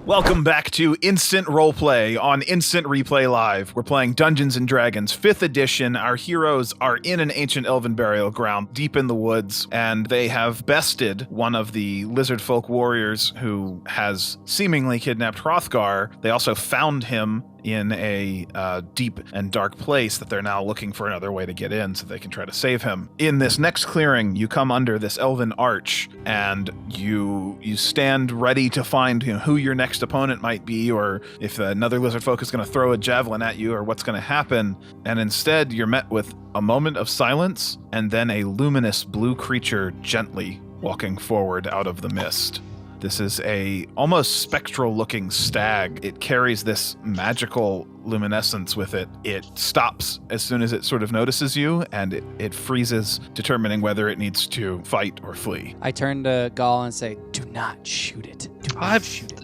Welcome back to Instant Roleplay on Instant Replay Live. We're playing Dungeons & Dragons 5th edition. Our heroes are in an ancient elven burial ground deep in the woods, and they have bested one of the lizard folk warriors who has seemingly kidnapped Hrothgar. They also found him in a deep and dark place that they're now looking for another way to get in so they can try to save him. In this next clearing, you come under this elven arch, and you stand ready to find who your next opponent might be, or if another lizard folk is going to throw a javelin at you, or what's going to happen. And instead, you're met with a moment of silence, and then a luminous blue creature gently walking forward out of the mist. This is a almost spectral looking stag. It carries this magical luminescence with it. It stops as soon as it sort of notices you, and it freezes, determining whether it needs to fight or flee. I turn to Gall and say, "Do not shoot it. Do not shoot it.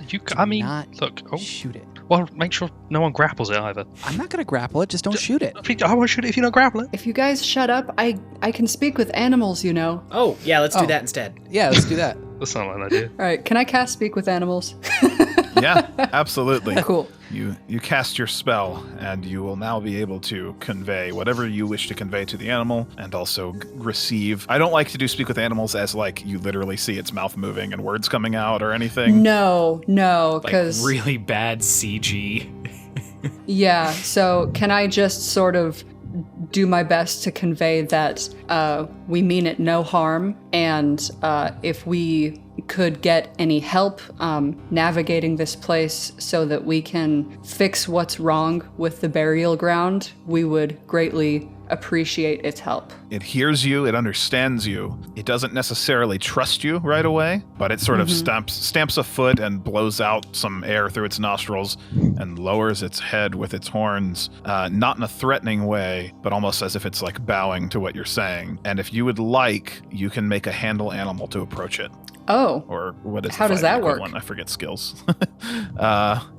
Look. Shoot it. Well, make sure no one grapples it either. I'm not going to grapple it. Just don't shoot it. I won't shoot it if you don't grapple it. If you guys shut up, I can speak with animals, you know. Oh, yeah, let's do that instead. Yeah, let's do that. That's not an idea. All right, can I cast speak with animals? Yeah, absolutely. Cool. You cast your spell, and you will now be able to convey whatever you wish to convey to the animal, and also receive. I don't like to do speak with animals as like you literally see its mouth moving and words coming out or anything. No, because like really bad CG. Yeah. So can I just sort of do my best to convey that we mean it no harm, and if we could get any help navigating this place so that we can fix what's wrong with the burial ground, we would greatly appreciate its help. It hears you, it understands you. It doesn't necessarily trust you right away, but it sort of stamps a foot and blows out some air through its nostrils and lowers its head with its horns, not in a threatening way, but almost as if it's like bowing to what you're saying. And if you would like, you can make a handle animal to approach it. Oh. Or what is how does that work? I forget skills.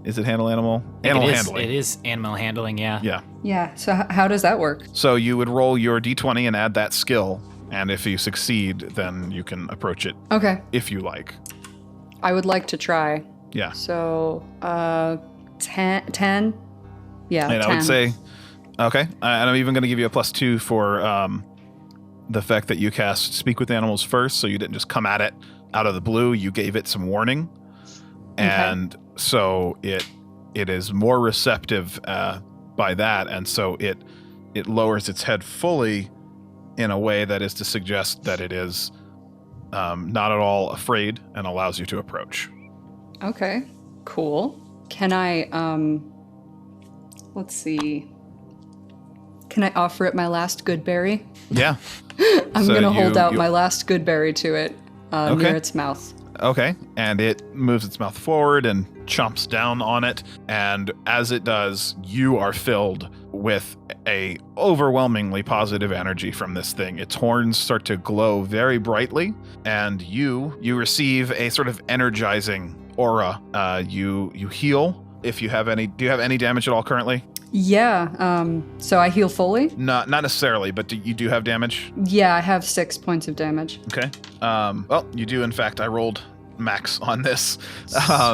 Is it handle animal? Animal handling. It is animal handling, yeah. Yeah. Yeah, so how does that work? So you would roll your d20 and add that skill, and if you succeed, then you can approach it. Okay. If you like. I would like to try. Yeah. So, 10? Yeah, and 10. I would say, okay, and I'm even going to give you a +2 for the fact that you cast Speak with Animals first, so you didn't just come at it out of the blue. You gave it some warning, and so it is more receptive by that, and so it lowers its head fully in a way that is to suggest that it is not at all afraid and allows you to approach. Okay, cool. Can I, let's see. Can I offer it my last good berry? Yeah. I'm going to hold out my last good berry to it near its mouth. Okay, and it moves its mouth forward and chomps down on it, and as it does, you are filled with a overwhelmingly positive energy from this thing. Its horns start to glow very brightly, and you receive a sort of energizing aura. You heal if you have any. Do you have any damage at all currently? Yeah, so I heal fully? Not necessarily, but you do have damage? Yeah, I have 6 points of damage. Okay. Well, you do, in fact. I rolled max on this.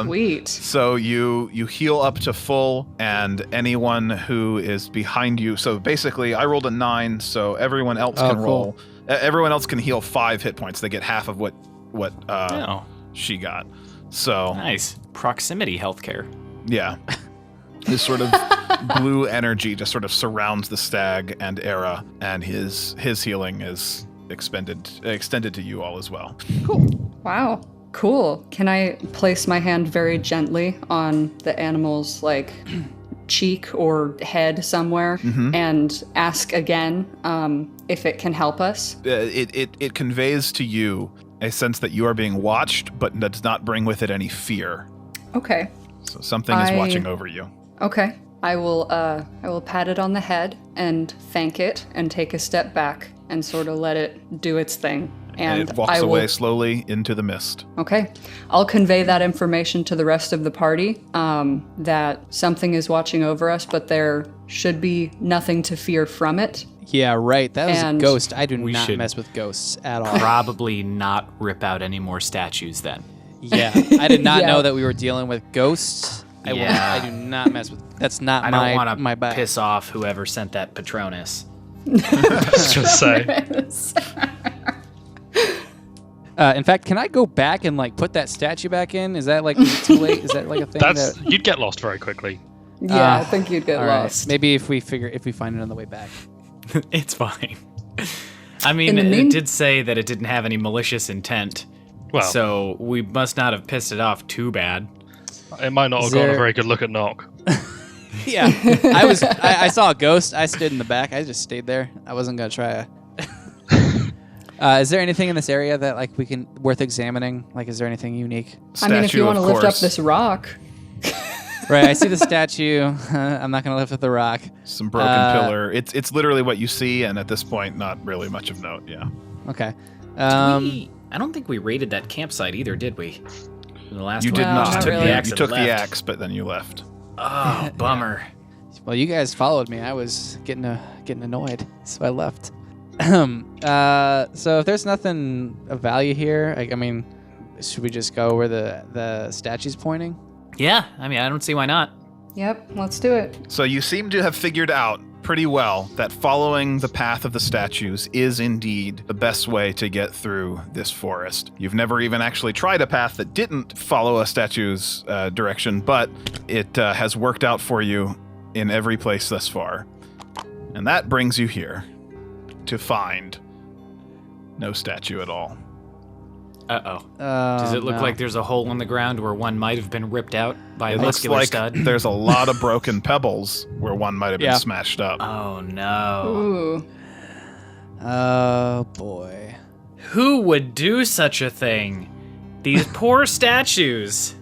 Sweet. So you heal up to full, and anyone who is behind you. So basically, I rolled a 9, so everyone else can roll. Everyone else can heal 5 hit points. They get half of what she got. So nice. Proximity healthcare. Yeah. This sort of blue energy just sort of surrounds the stag and Era, and his healing is extended to you all as well. Cool. Wow. Cool. Can I place my hand very gently on the animal's cheek or head somewhere and ask again if it can help us? It conveys to you a sense that you are being watched, but does not bring with it any fear. Okay. So something is watching over you. Okay. I will pat it on the head and thank it and take a step back and sort of let it do its thing. And it walks away slowly into the mist. Okay. I'll convey that information to the rest of the party, that something is watching over us, but there should be nothing to fear from it. Yeah, right. That was a ghost. I do not mess with ghosts at all. Probably not rip out any more statues then. Yeah, I did not Yeah. know that we were dealing with ghosts. Yeah. I do not mess with. That's not I don't my want my to bag. piss off whoever sent that Patronus. I was gonna say. In fact, can I go back and like put that statue back in? Is that like too late? Is that like a thing? That's you'd get lost very quickly. Yeah, I think you'd get all right. lost. Maybe if we find it on the way back. It's fine. I mean, it did say that it didn't have any malicious intent. Well, So we must not have pissed it off too bad. it might not have gotten a very good look at Nock. Yeah, I saw a ghost. I stood in the back. I just stayed there. I wasn't gonna try is there anything in this area that like worth examining? Like, is there anything unique? I mean, if Statue, you want to of lift up course. this rock. Right, I see the statue. I'm not gonna lift up the rock. Some broken pillar. It's literally what you see, and at this point, not really much of note. Yeah. Okay. I don't think we raided that campsite either, did we? The last You one. did Well, not. not Took really. the axe You and took the left. axe, but then you left. Oh, bummer. Well, you guys followed me. I was getting annoyed, so I left. So if there's nothing of value here, I mean, should we just go where the statue's pointing? Yeah, I mean, I don't see why not. Yep, let's do it. So you seem to have figured out pretty well that following the path of the statues is indeed the best way to get through this forest. You've never even actually tried a path that didn't follow a statue's direction, but it has worked out for you in every place thus far. And that brings you here to find no statue at all. Uh-oh. Does it look no. like there's a hole in the ground where one might have been ripped out by a It looks muscular like stud? there's a lot of broken pebbles where one might have been Yeah. smashed up. Oh, no. Ooh. Oh boy. Who would do such a thing? These poor statues.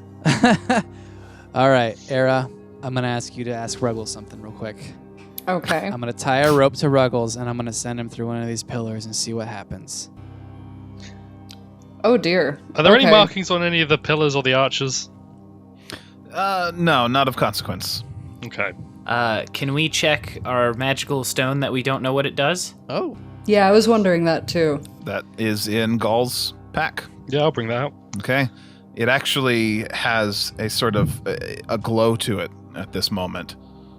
All right, Era. I'm gonna ask you to ask Ruggles something real quick. Okay. I'm gonna tie a rope to Ruggles and I'm gonna send him through one of these pillars and see what happens. Oh dear. Are there any Okay. markings on any of the pillars or the arches? No, not of consequence. Okay. Can we check our magical stone that we don't know what it does? Oh. Yeah, I was wondering that too. That is in Gall's pack. Yeah, I'll bring that out. Okay. It actually has a sort of a glow to it at this moment.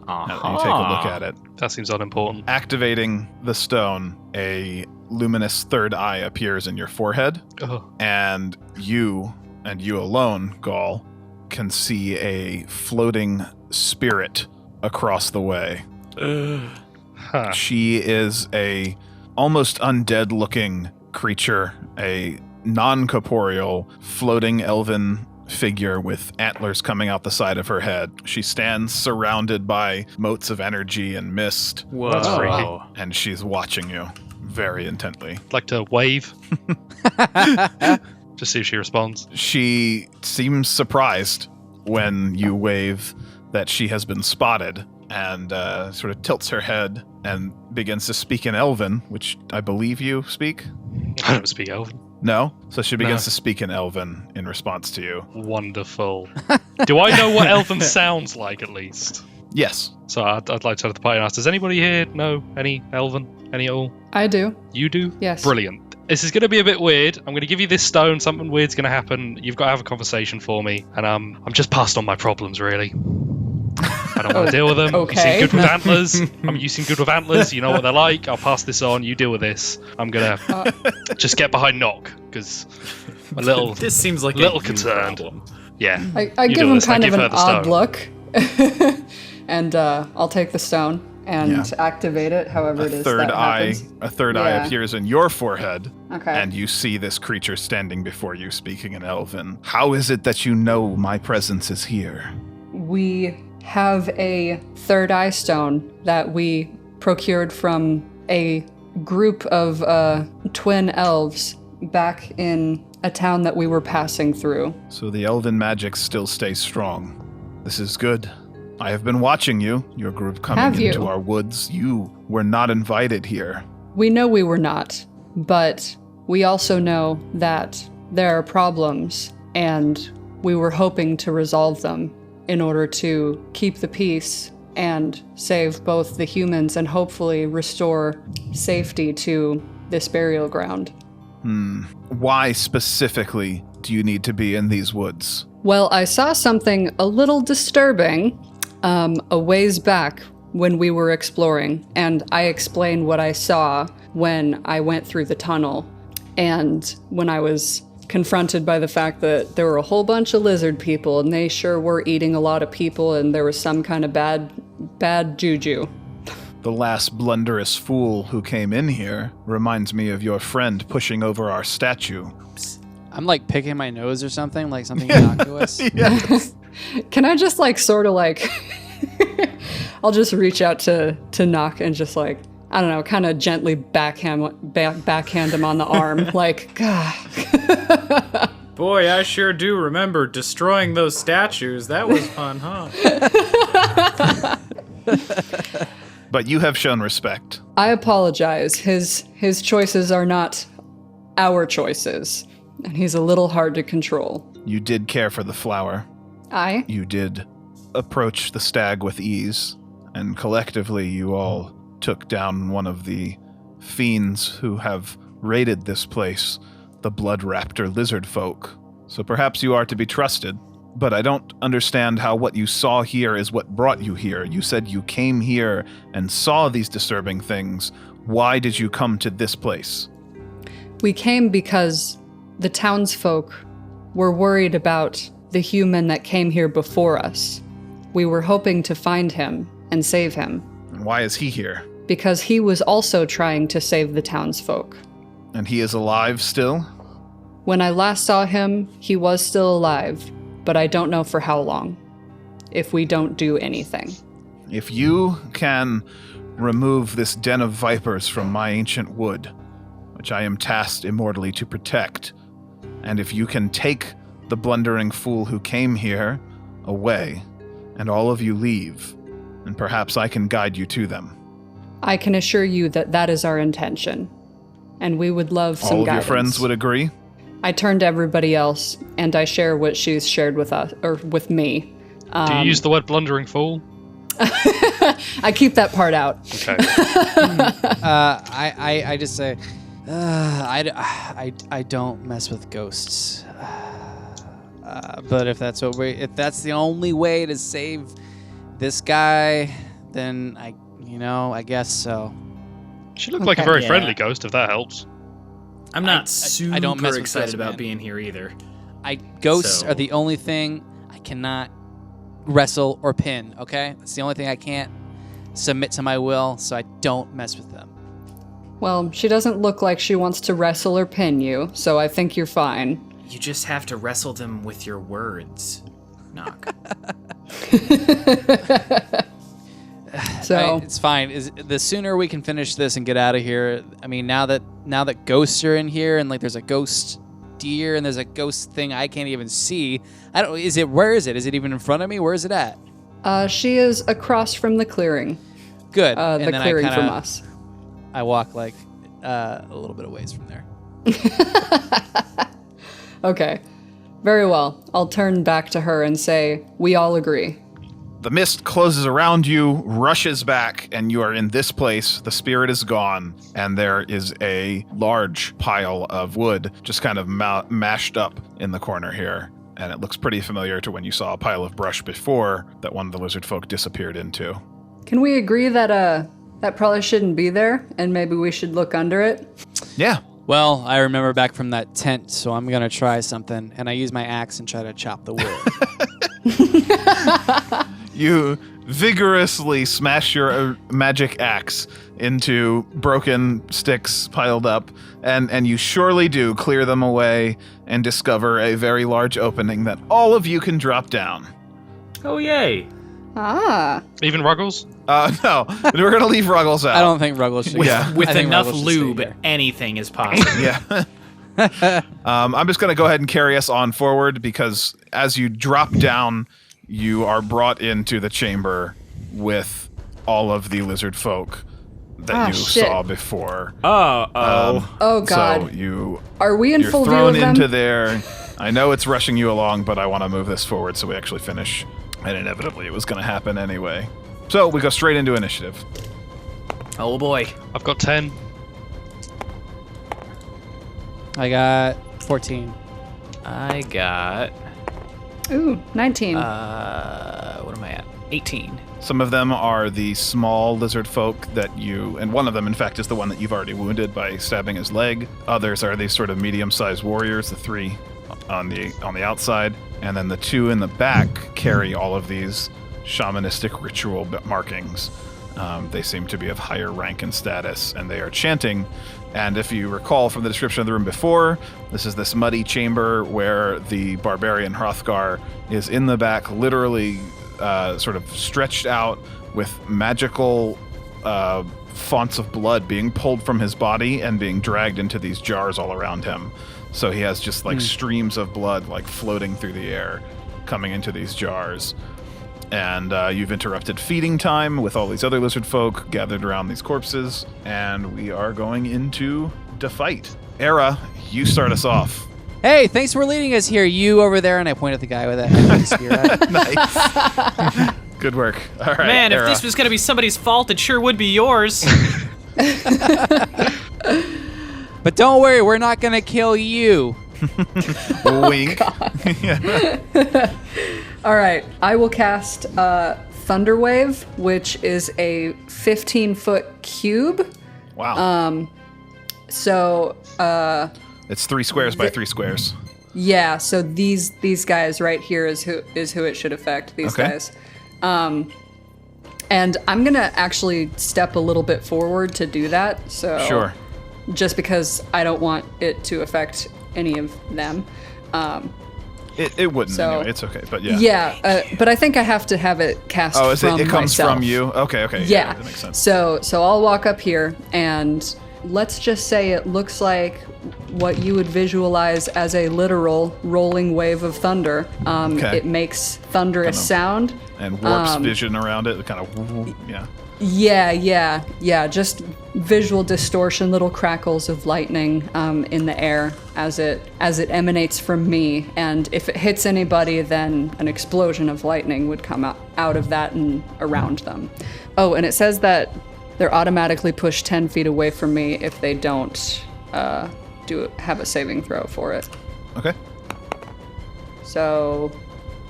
Now that you take a look at it. That seems unimportant. Activating the stone, a luminous third eye appears in your forehead, Oh. and you alone, Gall, can see a floating spirit across the way. Huh. She is a almost undead-looking creature, a non-corporeal, floating elven figure with antlers coming out the side of her head. She stands surrounded by motes of energy and mist, Whoa. That's freaky. and she's watching you very intently. I'd like to wave. Just see if she responds. She seems surprised when you wave that she has been spotted, and sort of tilts her head and begins to speak in Elven, which I believe you speak? I don't speak Elven. No? So she begins No. to speak in Elven in response to you. Wonderful. Do I know what Elven sounds like, at least? Yes. So I'd like to turn to the party and ask, does anybody here know any Elven? Any at all? I do. You do? Yes. Brilliant. This is going to be a bit weird. I'm going to give you this stone. Something weird's going to happen. You've got to have a conversation for me. And I'm just passed on my problems, really. I don't want to deal with them. Okay. You seem good with antlers. You seem good with antlers. You know what they're like. I'll pass this on. You deal with this. I'm going to just get behind Nock, because I'm a little... This seems like little a you concerned. problem. Yeah. I You give do him this, I kind of give an her the odd stone. look. And I'll take the stone and Yeah. activate it, however A it is third that eye, happens. a third eye Yeah. appears in your forehead, Okay. and you see this creature standing before you speaking in Elven. How is it that you know my presence is here? We have a third eye stone that we procured from a group of twin elves back in a town that we were passing through. So the Elven magic still stays strong. This is good. I have been watching you, your group coming Have you? into our woods. You were not invited here. We know we were not, but we also know that there are problems, and we were hoping to resolve them in order to keep the peace and save both the humans and hopefully restore safety to this burial ground. Why specifically do you need to be in these woods? Well, I saw something a little disturbing a ways back when we were exploring, and I explained what I saw when I went through the tunnel, and when I was confronted by the fact that there were a whole bunch of lizard people, and they sure were eating a lot of people, and there was some kind of bad juju. The last blunderous fool who came in here reminds me of your friend pushing over our statue. I'm like picking my nose or something, like something innocuous. Yes. Can I just like sort of like I'll just reach out to Knock and just like, I don't know, kind of gently backhand him on the arm, like, God. Boy, I sure do remember destroying those statues. That was fun, huh? But you have shown respect. I apologize. His choices are not our choices, and he's a little hard to control. You did care for the flower. You did approach the stag with ease, and collectively you all took down one of the fiends who have raided this place, the Blood Raptor lizard folk. So perhaps you are to be trusted, but I don't understand how what you saw here is what brought you here. You said you came here and saw these disturbing things. Why did you come to this place? We came because the townsfolk were worried about the human that came here before us. We were hoping to find him and save him. And why is he here? Because he was also trying to save the townsfolk. And he is alive still? When I last saw him, he was still alive, but I don't know for how long, if we don't do anything. If you can remove this den of vipers from my ancient wood, which I am tasked immortally to protect, and if you can take the blundering fool who came here away, and all of you leave, then perhaps I can guide you to them. I can assure you that that is our intention, and we would love some guidance. All of your friends would agree? I turn to everybody else, and I share what she's shared with us, or with me. Do you use the word blundering fool? I keep that part out. Okay. I just say, I don't mess with ghosts. But if that's if the only way to save this guy, then I guess so. She looked like a very friendly ghost, if that helps. I'm not super I don't mess with excited ghosts, about man. being here either. Ghosts are the only thing I cannot wrestle or pin, okay? It's the only thing I can't submit to my will, so I don't mess with them. Well, she doesn't look like she wants to wrestle or pin you, so I think you're fine. You just have to wrestle them with your words, Knock. So it's fine. The sooner we can finish this and get out of here. I mean, now that ghosts are in here and like there's a ghost deer and there's a ghost thing I can't even see. Where is it? Is it even in front of me? Where is it at? She is across from the clearing. Good. The clearing from us. I walk like a little bit of ways from there. Okay. Very well. I'll turn back to her and say, we all agree. The mist closes around you, rushes back, and you are in this place. The spirit is gone, and there is a large pile of wood just kind of mashed up in the corner here. And it looks pretty familiar to when you saw a pile of brush before that one of the lizard folk disappeared into. Can we agree that that probably shouldn't be there, and maybe we should look under it? Yeah. Well, I remember back from that tent, so I'm going to try something. And I use my axe and try to chop the wood. You vigorously smash your magic axe into broken sticks piled up, and you surely do clear them away and discover a very large opening that all of you can drop down. Oh, yay. Ah. Even Ruggles? No. We're going to leave Ruggles out. I don't think Ruggles should. With I think enough Ruggles should stay lube, here. anything is possible. Yeah. I'm just going to go ahead and carry us on forward because as you drop down, you are brought into the chamber with all of the lizard folk that you saw before. Oh, God. So you're Are we in full view thrown of them? into there. I know it's rushing you along, but I want to move this forward so we actually finish. And inevitably, it was going to happen anyway. So we go straight into initiative. Oh, boy. I've got 10. I got 14. I got... Ooh, 19. What am I at? 18. Some of them are the small lizard folk that you, and one of them, in fact, is the one that you've already wounded by stabbing his leg. Others are these sort of medium-sized warriors, the 3 on the outside, and then the 2 in the back carry all of these shamanistic ritual markings. They seem to be of higher rank and status, and they are chanting. And if you recall from the description of the room before, this is this muddy chamber where the barbarian Hrothgar is in the back, literally sort of stretched out with magical fonts of blood being pulled from his body and being dragged into these jars all around him. So he has just like streams of blood like floating through the air coming into these jars. And you've interrupted feeding time with all these other lizard folk gathered around these corpses, and we are going into the fight. Era, you start us off. Hey, thanks for leading us here. You over there, and I point at the guy with that spear. Nice. Good work. All right, Man, Era. if this was going to be somebody's fault, it sure would be yours. But don't worry, we're not going to kill you. Wink. All right, I will cast Thunderwave, which is a 15-foot cube. Wow. So It's 3 squares by 3 squares. yeah, so these guys right here is who it should affect. These Okay. guys. And I'm gonna actually step a little bit forward to do that. So Sure. just because I don't want it to affect any of them. It wouldn't So- anyway. It's okay, but yeah. Yeah, but I think I have to have it cast Oh, is from it comes myself. from you? Okay. Yeah. That makes sense. So I'll walk up here, and let's just say it looks like what you would visualize as a literal rolling wave of thunder. Okay. It makes thunderous sound. And warps vision around it, kind of, yeah. Yeah. Just visual distortion, little crackles of lightning in the air as it emanates from me. And if it hits anybody, then an explosion of lightning would come out of that and around them. Oh, and it says that they're automatically pushed 10 feet away from me if they don't have a saving throw for it. Okay. So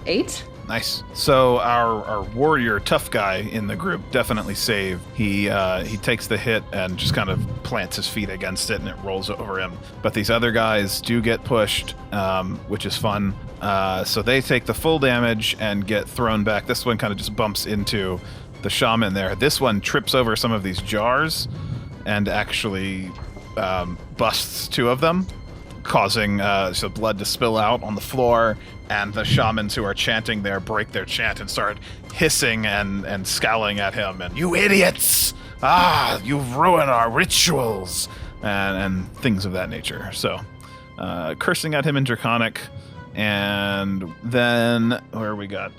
8? Nice. So our warrior tough guy in the group definitely saved. He takes the hit and just kind of plants his feet against it, and it rolls over him. But these other guys do get pushed, which is fun. So they take the full damage and get thrown back. This one kind of just bumps into the shaman there. This one trips over some of these jars and actually busts 2 of them, causing some blood to spill out on the floor. And the shamans who are chanting there break their chant and start hissing and scowling at him. And, "You idiots! You've ruined our rituals!" And things of that nature. So, cursing at him in Draconic. And then, where we got?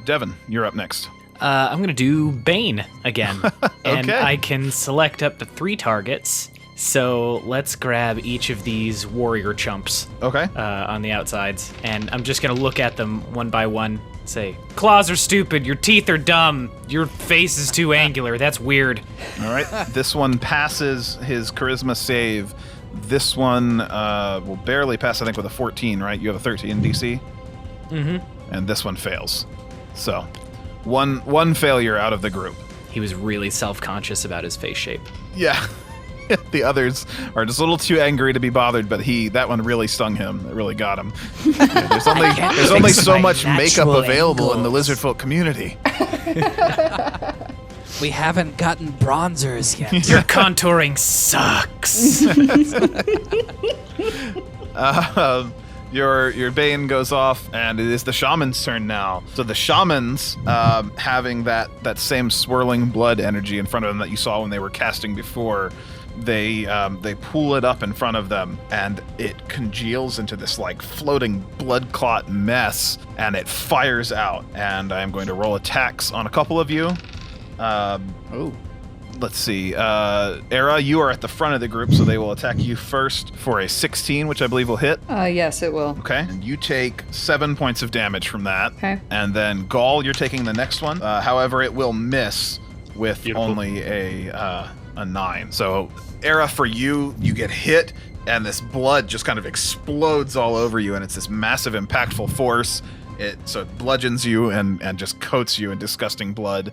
Devyn, you're up next. I'm going to do Bane again. And Okay. I can select up to 3 targets. So let's grab each of these warrior chumps Okay. on the outsides. And I'm just going to look at them one by one. Say, claws are stupid. Your teeth are dumb. Your face is too angular. That's weird. All right. This one passes his charisma save. This one will barely pass, I think, with a 14, right? You have a 13 DC? Mm-hmm. And this one fails. So, one failure out of the group. He was really self-conscious about his face shape. Yeah. The others are just a little too angry to be bothered, but that one really stung him. It really got him. Yeah, there's only so much makeup available in the lizard folk community. We haven't gotten bronzers yet. Your contouring sucks. Your Bane goes off, and it is the shaman's turn now. So the shamans, having that same swirling blood energy in front of them that you saw when they were casting before, they pull it up in front of them, and it congeals into this like floating blood clot mess, and it fires out. And I am going to roll attacks on a couple of you. Let's see. Era, you are at the front of the group, so they will attack you first for a 16, which I believe will hit. Yes, it will. Okay. And you take 7 points of damage from that. Okay. And then Gall, you're taking the next one. However, it will miss with Beautiful. only a 9. So, Era, for you, you get hit. and this blood just kind of explodes all over you, and it's this massive, impactful force. So it bludgeons you and just coats you in disgusting blood.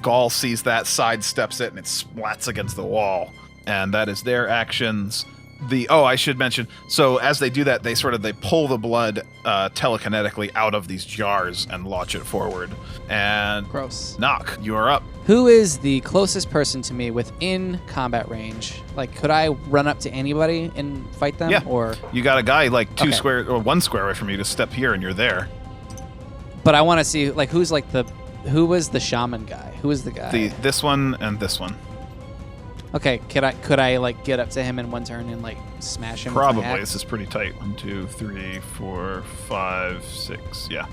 Gall sees that, sidesteps it, and it splats against the wall. And that is their actions. I should mention, so as they do that, they pull the blood telekinetically out of these jars and launch it forward. And Gross. Knock, you are up. Who is the closest person to me within combat range? Like, could I run up to anybody and fight them? Yeah. Or You got a guy like Okay. 1 square away from you. To step here and you're there. But I want to see, like, who was the shaman guy? Who was the guy? This one and this one. Okay, could I like get up to him in one turn and like smash him? Probably. With my axe? This is pretty tight. 1, 2, 3, 4, 5, 6. Yeah.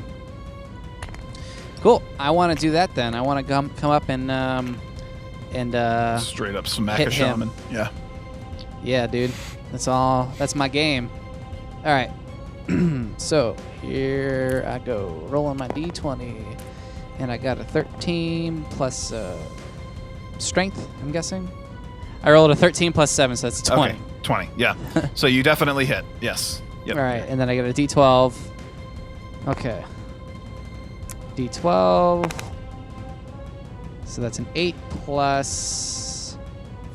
Cool. I want to do that then. I want to come up and Straight up smack hit a him. shaman. Yeah. Yeah, dude. That's my game. All right. So here I go, rolling my d20, and I got a 13 plus strength. I'm guessing. I rolled a 13 plus 7, so that's a 20. Okay. 20. Yeah. So you definitely hit. Yes. Yep. All right, and then I get a d12. Okay. D12. So that's an 8 plus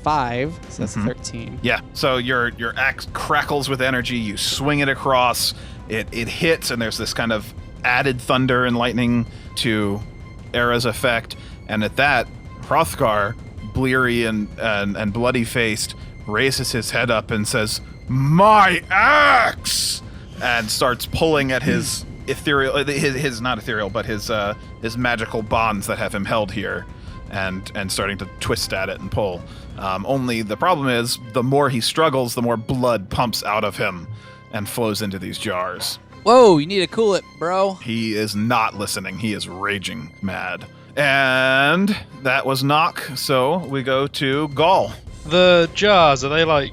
5, so that's 13. Yeah. So your axe crackles with energy. You swing it across. It hits, and there's this kind of added thunder and lightning to Era's effect. And at that, Hrothgar, bleary and bloody-faced, raises his head up and says, "My axe!" and starts pulling at his ethereal, his not ethereal, but his magical bonds that have him held here, and starting to twist at it and pull. Only the problem is, the more he struggles, the more blood pumps out of him and flows into these jars. Whoa, you need to cool it, bro. He is not listening. He is raging mad. And that was Knock, so we go to Gall. The jars, are they like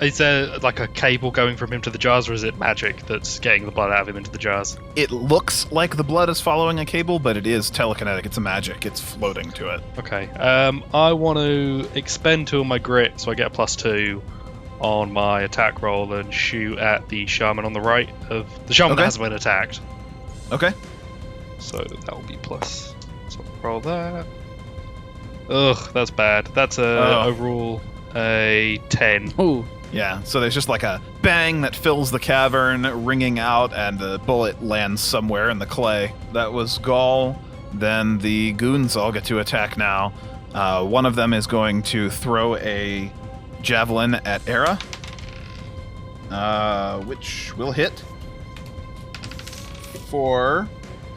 is there like a cable going from him to the jars, or is it magic that's getting the blood out of him into the jars? It looks like the blood is following a cable, but it is telekinetic. It's a magic. It's floating to it. Okay. I want to expend 2 of my grit, so I get a +2 on my attack roll and shoot at the shaman on the right of the shaman that hasn't been attacked. Okay. So that will be plus. So roll that. Ugh, that's bad. That's overall a 10. Ooh. Yeah, so there's just like a bang that fills the cavern, ringing out, and the bullet lands somewhere in the clay. That was Gall. Then the goons all get to attack now. One of them is going to throw a javelin at Era, which will hit for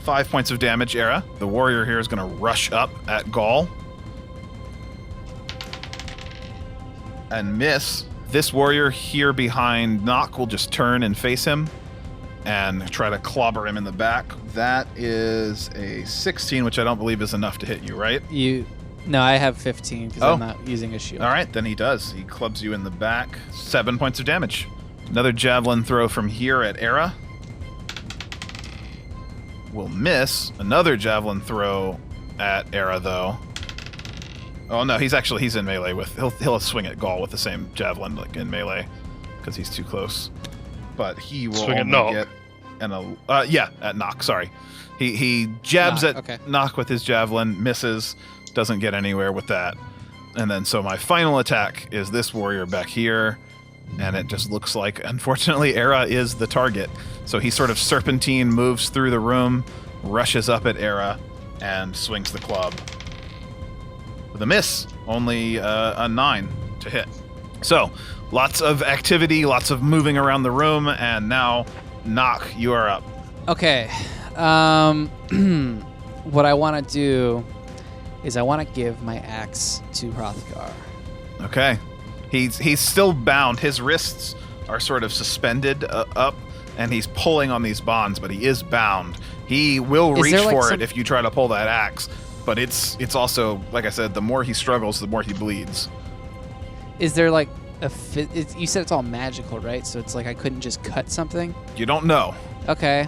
5 points of damage. Era. The warrior here is going to rush up at Gall and miss. This warrior here behind Knock will just turn and face him and try to clobber him in the back. That is a 16, which I don't believe is enough to hit you, right? No, I have 15 because I'm not using a shield. All right, then he does. He clubs you in the back. 7 points of damage. Another javelin throw from here at Era will miss. Another javelin throw at Era, though. Oh no, he's in melee with. He'll swing at Gall with the same javelin, like in melee, because he's too close. But he will swing only at get at Knock. Sorry, he jabs at Knock with his javelin, misses, doesn't get anywhere with that. And then so my final attack is this warrior back here, and it just looks like, unfortunately, Era is the target. So he sort of serpentine moves through the room, rushes up at Era, and swings the club. With a miss, only a 9 to hit. So, lots of activity, lots of moving around the room, and now, Knock, you are up. Okay. What I want to do is I want to give my axe to Hrothgar. Okay. He's still bound. His wrists are sort of suspended up, and he's pulling on these bonds, but he is bound. He will reach for it if you try to pull that axe. But it's also, like I said, the more he struggles, the more he bleeds. Is there like you said it's all magical, right? So it's like I couldn't just cut something? You don't know. Okay.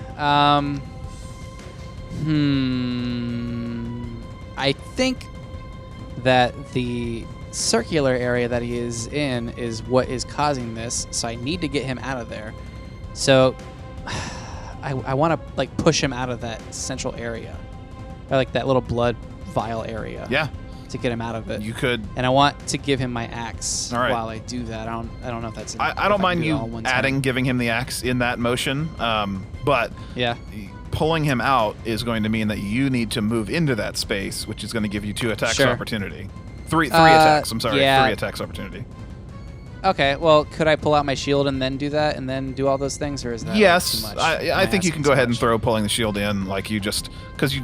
I think that the circular area that he is in is what is causing this, so I need to get him out of there. So I want to like push him out of that central area, or like that little blood vial area. Yeah. To get him out of it. You could. And I want to give him my axe All right. while I do that. I don't know if that's. I don't mind you giving him the axe in that motion, but yeah, pulling him out is going to mean that you need to move into that space, which is going to give you 2 attacks opportunity. Three attacks. I'm sorry, 3 attacks opportunity. Okay, well, could I pull out my shield and then do that, and then do all those things, or is that yes? too much? I think you can go ahead and throw pulling the shield in, like you just because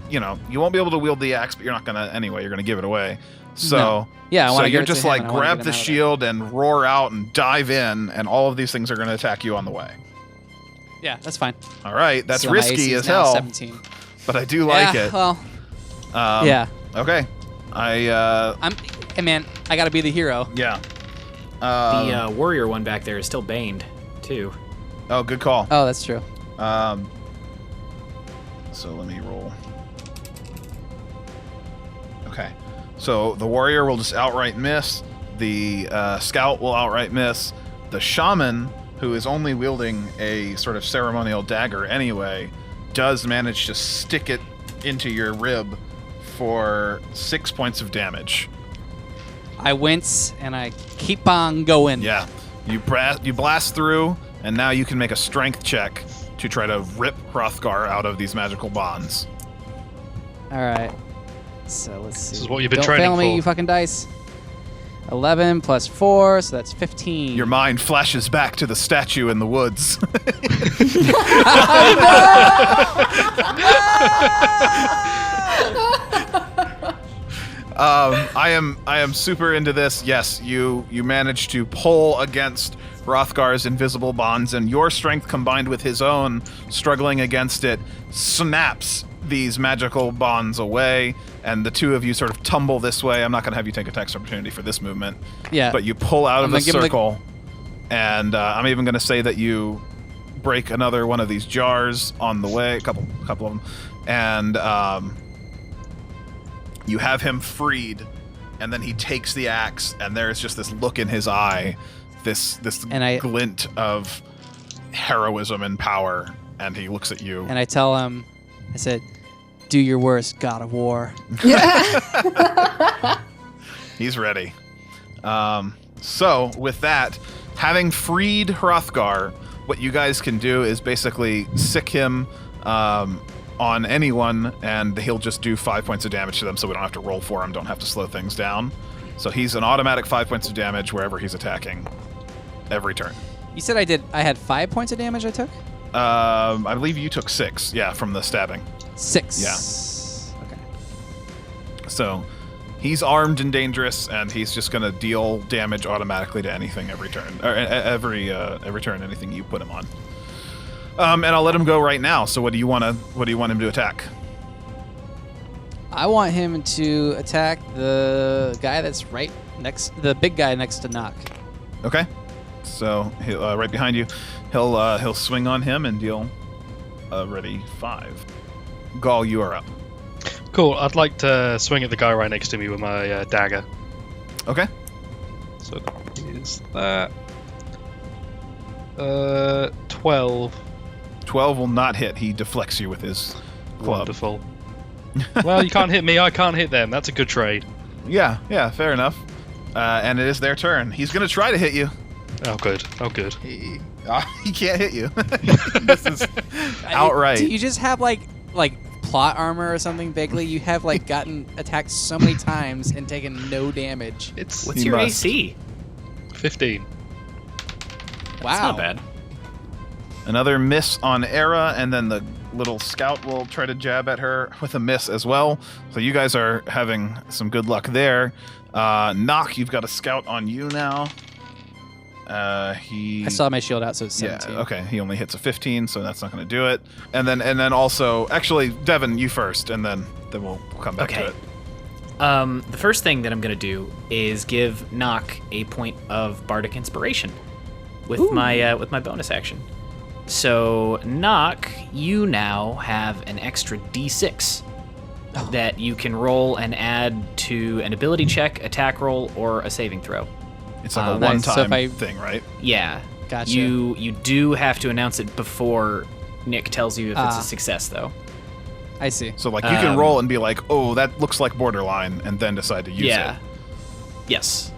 you know you won't be able to wield the axe, but you're not gonna anyway. You're gonna give it away. So no. Yeah, I so give you're it to just him, like and I wanna grab get the him out of shield and roar out and dive in, and all of these things are going to attack you on the way. there. Yeah, that's fine. All right, that's So my AC risky is as now hell, 17. but I do like it. Well, Yeah. Okay. Hey man, I gotta be the hero. Yeah. The warrior one back there is still baned, too. Oh, good call. Oh, that's true. So let me roll. Okay. So the warrior will just outright miss. The scout will outright miss. The shaman, who is only wielding a sort of ceremonial dagger anyway, does manage to stick it into your rib for 6 points of damage. I wince and I keep on going. Yeah. You blast through, and now you can make a strength check to try to rip Hrothgar out of these magical bonds. All right. So let's see. This is what you've been Don't training fail me, for. you fucking dice. 11 plus 4, so that's 15. Your mind flashes back to the statue in the woods. I am super into this. Yes, you managed to pull against Hrothgar's invisible bonds, and your strength combined with his own, struggling against it, snaps these magical bonds away, and the two of you sort of tumble this way. I'm not going to have you take a tax opportunity for this movement. Yeah. But you pull out of the gonna give him circle, and I'm even going to say that you break another one of these jars on the way, a couple of them, and you have him freed, and then he takes the axe, and there's just this look in his eye, this glint of heroism and power, and he looks at you. And I tell him, I said, "Do your worst, God of War." He's ready. So with that, having freed Hrothgar, what you guys can do is basically sick him on anyone, and he'll just do 5 points of damage to them, so we don't have to roll for him, don't have to slow things down. So he's an automatic 5 points of damage wherever he's attacking every turn. You said I had 5 points of damage I took? I believe you took 6, yeah, from the stabbing. 6. Yeah. Okay. So he's armed and dangerous, and he's just going to deal damage automatically to anything every turn, or every turn, anything you put him on. And I'll let him go right now. So what do you want him to attack? I want him to attack the guy that's right next, the big guy next to Knock. Okay. So he'll, right behind you, he'll swing on him and deal ready 5. Gall, you are up. Cool. I'd like to swing at the guy right next to me with my dagger. Okay. So is that 12. 12 will not hit. He deflects you with his club. Wonderful. Well, you can't hit me. I can't hit them. That's a good trade. Yeah, fair enough. And it is their turn. He's going to try to hit you. Oh, good. Oh, good. He can't hit you. This is outright. Do you just have like plot armor or something vaguely? You have like gotten attacked so many times and taken no damage. What's He your must. AC? 15. Wow. That's not bad. Another miss on Era, and then the little scout will try to jab at her with a miss as well. So you guys are having some good luck there. Knock, you've got a scout on you now. I still have my shield out, so it's 17. Yeah, okay. He only hits a 15, so that's not going to do it. And then also, actually, Devyn, you first, and then we'll come back to it. The first thing that I'm going to do is give Knock a point of bardic inspiration with my bonus action. So Knock, you now have an extra D6 that you can roll and add to an ability check, attack roll, or a saving throw. It's like a nice. So one-time thing, right? Yeah. Gotcha. You do have to announce it before Nick tells you if it's a success, though. I see. So like you can roll and be like, oh, that looks like borderline, and then decide to use it. Yes.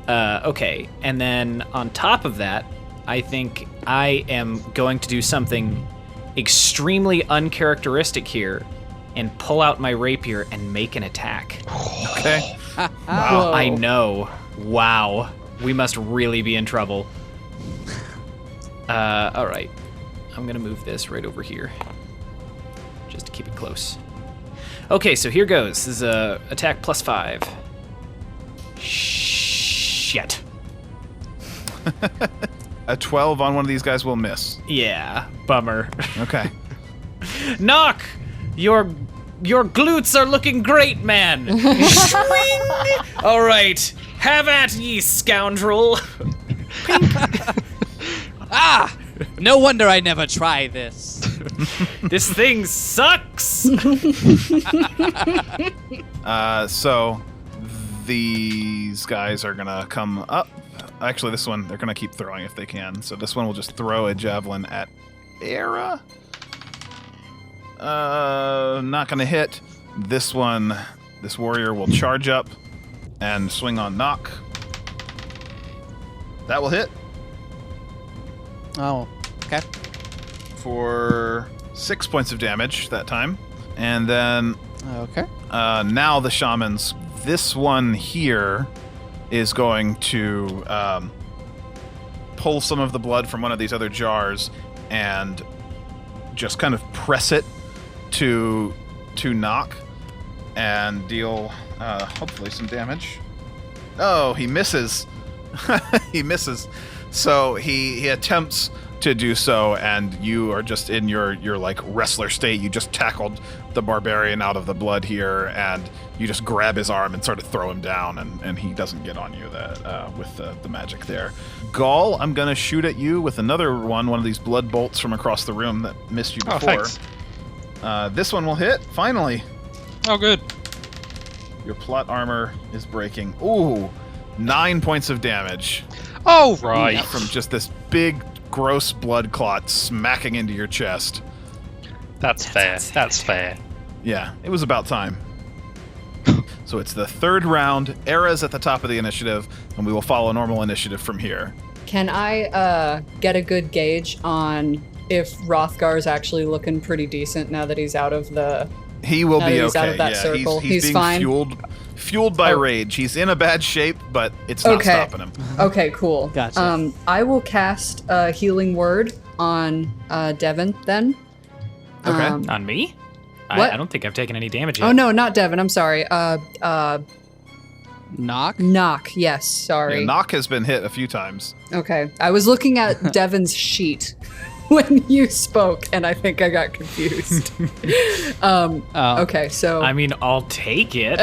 Okay. And then on top of that, I think I am going to do something extremely uncharacteristic here and pull out my rapier and make an attack. Okay. Wow. I know. Wow. We must really be in trouble. All right. I'm going to move this right over here just to keep it close. Okay, so here goes. This is attack +5. Shit. A 12 on one of these guys will miss. Yeah, bummer. Okay. Knock! Your glutes are looking great, man. Swing! All right, have at ye, scoundrel. No wonder I never try this. This thing sucks. So these guys are gonna come up. Actually, this one, they're gonna keep throwing if they can. So this one will just throw a javelin at Era. Not gonna hit. This one, this warrior will charge up and swing on Knock. That will hit Oh, okay. for 6 points of damage that time. And then Okay. now the shamans, this one here is going to pull some of the blood from one of these other jars and just kind of press it to Knock and deal hopefully some damage. Oh, he misses. He misses. So he attempts to do so, and you are just in your like wrestler state. You just tackled the barbarian out of the blood here, and you just grab his arm and sort of throw him down, and he doesn't get on you with the magic there. Gall, I'm gonna shoot at you with another one of these blood bolts from across the room that missed you before. thanks. This one will hit, finally. Oh, good. Your plot armor is breaking. Ooh, 9 points of damage. Oh, right. From just this big, gross blood clot smacking into your chest. That's fair. That's fair. Yeah, it was about time. So it's the third round. Era's at the top of the initiative, and we will follow normal initiative from here. Can I get a good gauge on if Hrothgar's actually looking pretty decent now that he's out of the... He will Now be that he's okay. out of that yeah, circle, he's being fine? fueled by Oh. rage. He's in a bad shape, but it's not Okay. stopping him. Okay, cool. Gotcha. I will cast a healing word on Devyn then. Okay. On me? What? I don't think I've taken any damage yet. Oh no, not Devyn. I'm sorry. Knock. Knock. Yes, sorry. Yeah, Knock has been hit a few times. Okay. I was looking at Devyn's sheet when you spoke, and I think I got confused. Oh. Okay, so I mean, I'll take it.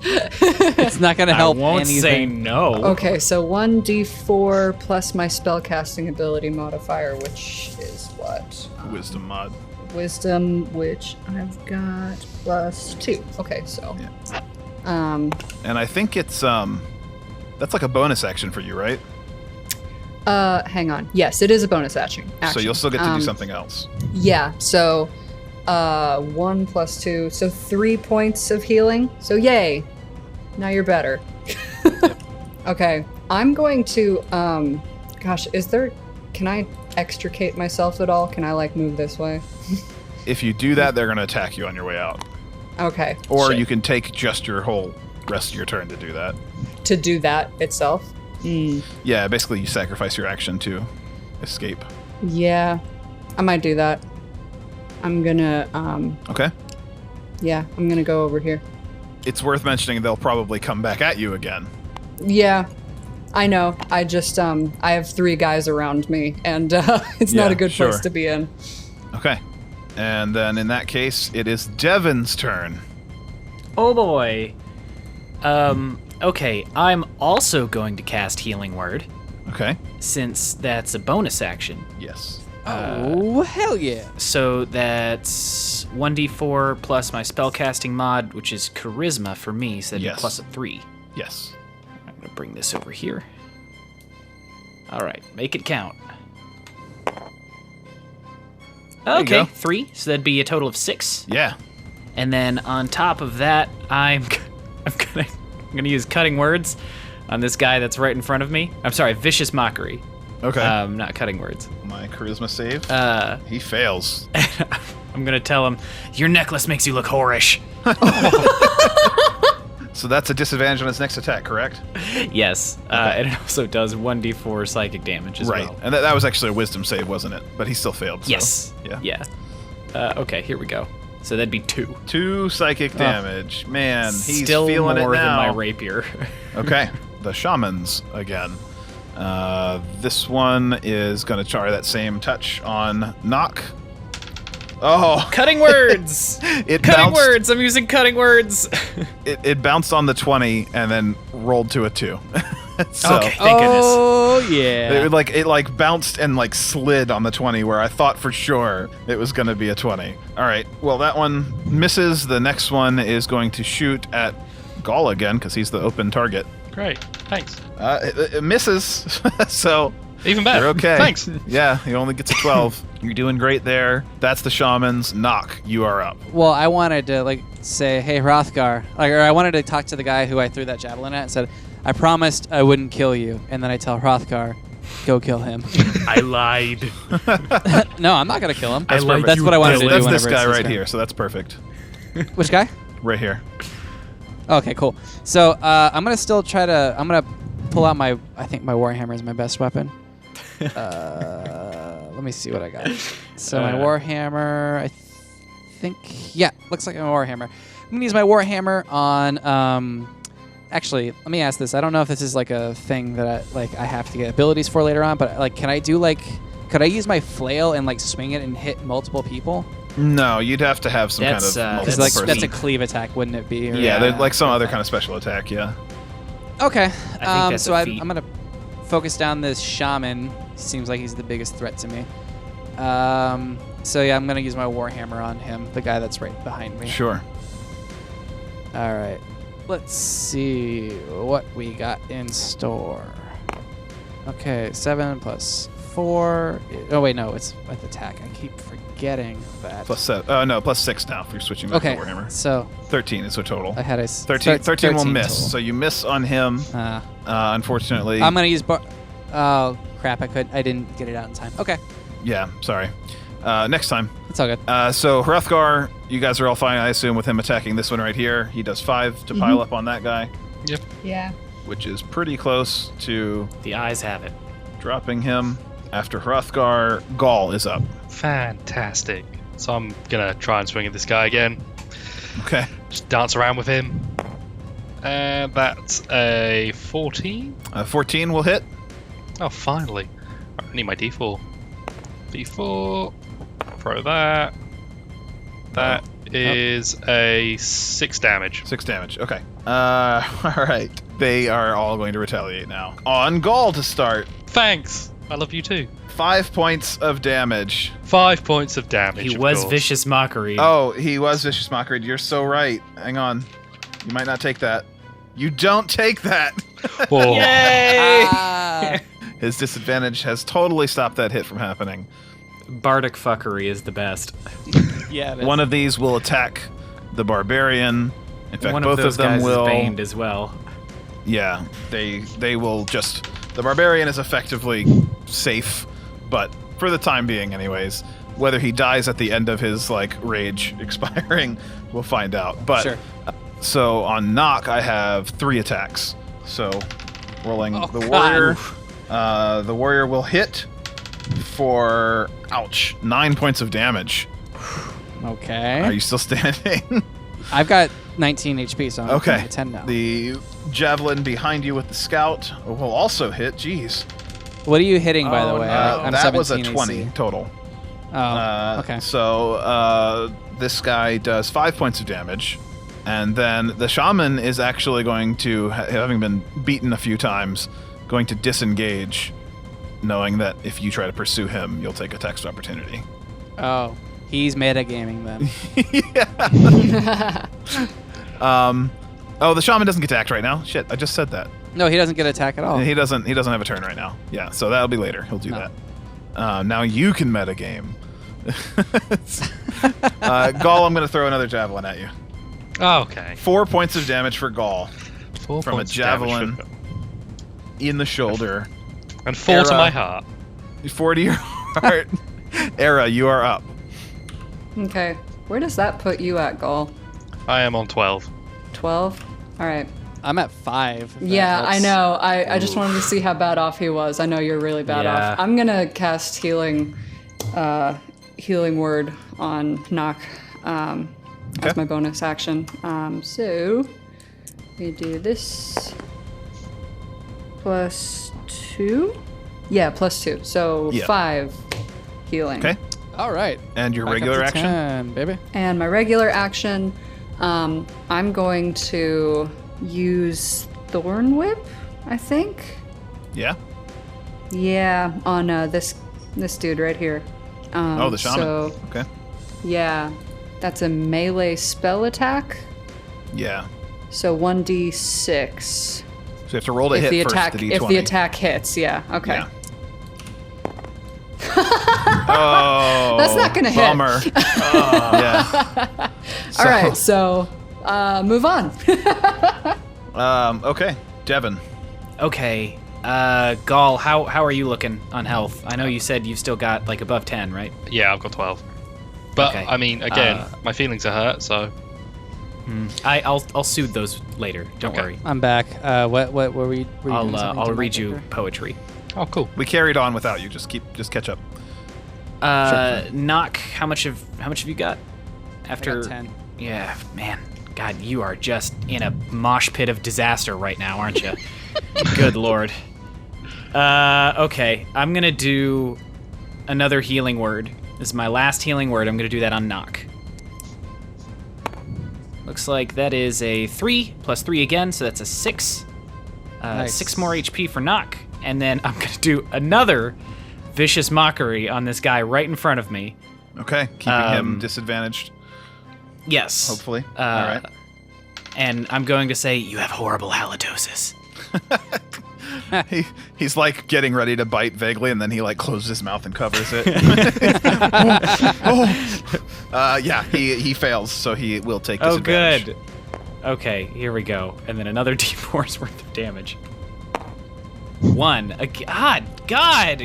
It's not gonna I help won't anything. say no. okay, so 1d4 plus my spellcasting ability modifier, which is what? Wisdom mod. Wisdom, which I've got +2. Okay, so Yeah. And I think it's that's like a bonus action for you, right? hang on. Yes, it is a bonus action. So you'll still get to do something else. Yeah, so 1 + 2, so 3 points of healing. So yay. Now you're better. Okay, I'm going to gosh, can I extricate myself at all? Can I like move this way? If you do that, they're going to attack you on your way out. Okay. Or shit. you can take just your whole rest of your turn to do that. to do that itself. Yeah, basically you sacrifice your action to escape. Yeah. I might do that. I'm gonna Okay. yeah, I'm gonna go over here. It's worth mentioning they'll probably come back at you again. Yeah, I know. I just I have 3 guys around me, and it's not Yeah, a good place sure. to be in. Okay. And then in that case, it is Devyn's turn. Oh boy. Okay, I'm also going to cast Healing Word, Okay. since that's a bonus action. Yes. Oh, hell yeah. So that's 1d4 plus my spellcasting mod, which is charisma for me, so that'd Yes. be plus a 3. Yes. I'm going to bring this over here. All right, make it count. you Okay, go. 3, so that'd be a total of 6. Yeah. And then on top of that, I'm gonna use cutting words on this guy that's right in front of me. I'm sorry, vicious mockery. Okay. Not cutting words. My charisma save. He fails. I'm gonna tell him, your necklace makes you look whorish. So that's a disadvantage on his next attack, correct? Yes, and it also does 1d4 psychic damage as Right. well. And that was actually a wisdom save, wasn't it? But he still failed. So. Yes. Yeah. Okay, here we go. So that'd be 2. 2 psychic damage. Man, he's Still feeling more it than now. my rapier. Okay. The shamans again. This one is going to try that same touch on Knock. Oh, Cutting words! it Cutting bounced. words! I'm using cutting words! It bounced on the 20 and then rolled to a 2. So Okay, thank goodness. Oh, yeah. it like bounced and like slid on the 20 where I thought for sure it was going to be a 20. All right. Well, that one misses. The next one is going to shoot at Gall again because he's the open target. Great. Thanks. It misses. So Even better. you're okay. Thanks. Yeah, he only gets a 12. You're doing great there. That's the shamans. Knock, you are up. Well, I wanted to say, hey, Hrothgar, or I wanted to talk to the guy who I threw that javelin at and said, I promised I wouldn't kill you. And then I tell Hrothgar, go kill him. I lied. No, I'm not going to kill him. That's perfect. That's what I wanted to do. That's whenever this guy it's right turn. here, so that's perfect. Which guy? Right here. Okay, cool. So I'm going to still try to, I'm going to pull out I think my Warhammer is my best weapon. Let me see what I got. So my Warhammer, I think, yeah, looks like a Warhammer. I'm going to use my Warhammer on, actually, let me ask this. I don't know if this is like a thing that I have to get abilities for later on, but can I do could I use my flail and swing it and hit multiple people? No, you'd have to have some That's, kind of Because multiple that's a person. cleave attack, wouldn't it be? Or- Yeah, they're like some other kind of special attack, yeah. Okay. I think that's so a I'm feat. going to focus down this shaman. Seems like he's the biggest threat to me. So yeah, I'm going to use my Warhammer on him, the guy that's right behind me. Sure. All right. Let's see what we got in store. Okay, 7 plus 4. Oh, wait, no, it's with attack. I keep forgetting that. Plus 6 now if you're switching back Okay, to Warhammer. so 13 is a total. I had a 13 will miss. total. So you miss on him, unfortunately. I'm going to use... Oh, crap, I didn't get it out in time. Okay, Yeah, sorry. Next time. it's all good. So Hrothgar, you guys are all fine, I assume, with him attacking this one right here. He does 5 to pile up on that guy, Yeah. which is pretty close to The eyes have it. dropping him. After Hrothgar, Gall is up. Fantastic. So I'm gonna try and swing at this guy again. Okay. Just dance around with him. And that's a 14. 14 will hit. Oh, finally. I need my D4. D4. Throw that. That is a 6 damage. 6 damage. Okay. All right. They are all going to retaliate now. On Gall to start. Thanks. I love you too. 5 points of damage. 5 points of damage. He of was course. vicious mockery. Oh, he was Vicious Mockery. You're so right. Hang on. You might not take that. You don't take that. Oh. Yay! Ah. His disadvantage has totally stopped that hit from happening. Bardic fuckery is the best. Yeah, it is. One of these will attack the barbarian. In fact, One both of those them guys will. is baned as well. Yeah, they will just. The barbarian is effectively safe, but for the time being, anyways. Whether he dies at the end of his rage expiring, we'll find out. But Sure. So on Knock, I have 3 attacks. So rolling Oh, the God. warrior. The warrior will hit for 9 points of damage. Okay. Are you still standing? I've got 19 HP, so I'm Okay. at 10 now. The javelin behind you with the scout will also hit. Jeez. What are you hitting, by the Oh, way? no. I'm That was a 17 20 AC. total. Oh, okay. So this guy does 5 points of damage. And then the shaman is actually going to, having been beaten a few times, going to disengage knowing that if you try to pursue him, you'll take a text opportunity. Oh, he's metagaming then. Yeah. Oh, the shaman doesn't get to act right now. Shit, I just said that. No, he doesn't get attack at all. He doesn't have a turn right now. Yeah, so that'll be later. He'll do that. Now you can metagame. Gall, I'm going to throw another javelin at you. Oh, okay. 4 points of damage for Gall 4 from a points of damage javelin in the shoulder. and 4 to Era. my heart. 4 to your heart. Era, you are up. Okay. Where does that put you at, Gall? I am on 12. 12? All right. I'm at 5. if that Yeah, I helps. know. I just wanted to see how bad off he was. I know you're really bad Yeah. off. I'm gonna cast healing word on Knock as Okay. my bonus action. So we do this +2. Yeah, +2. So Yeah. 5 healing. Okay. All right. And your Back up regular to action? 10, baby. And my regular action, I'm going to use Thorn Whip, I think. Yeah. Yeah, on this dude right here. Oh, the shaman. So, Okay. yeah, that's a melee spell attack. Yeah. So 1d6. So you have to roll to If hit the first, attack, the D20. if the attack hits, yeah. Okay. Yeah. Oh, That's not gonna hit. bummer. Yeah. All right, so move on. Okay, Devyn. Okay. Gall, how are you looking on health? I know you said you've still got like above 10, right? Yeah, I've got 12. But, Okay. I mean, again, my feelings are hurt, so... I'll soothe those later. Don't Okay. worry. I'm back. What were we? Were you doing something I'll to my read you character? poetry. Oh, cool. We carried on without you. Just catch up. Knock. How much have you got? After I got 10. Yeah, man. God, you are just in a mosh pit of disaster right now, aren't you? Good lord. Okay. I'm gonna do another healing word. This is my last healing word. I'm gonna do that on Knock. Looks like that is a 3 plus 3 again, so that's a 6. Nice. 6 more HP for Knock. And then I'm gonna do another vicious mockery on this guy right in front of me. Okay, keeping him disadvantaged, Yes. hopefully. All right. And I'm going to say, you have horrible halitosis. He's like getting ready to bite vaguely, and then he like closes his mouth and covers it. Yeah, he fails, so he will take Oh, disadvantage. good. Okay, here we go. And then another D4's worth of damage. 1. God,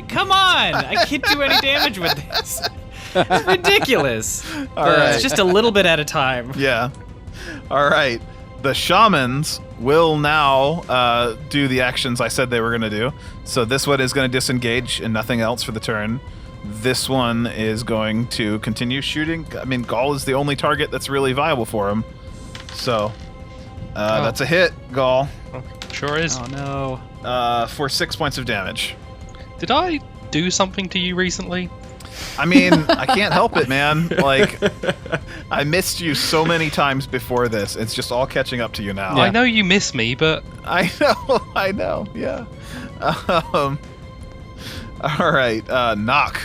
come on! I can't do any damage with this. It's ridiculous. All right. It's just a little bit at a time. Yeah. All right. The shamans will now do the actions I said they were going to do. So this one is going to disengage and nothing else for the turn. This one is going to continue shooting. I mean, Gall is the only target that's really viable for him. So that's a hit, Gall, Sure is. Oh no. for 6 points of damage. Did I do something to you recently? I mean, I can't help it, man. Like, I missed you so many times before this. It's just all catching up to you now. I know you miss me, but I know, yeah. All right, Knock.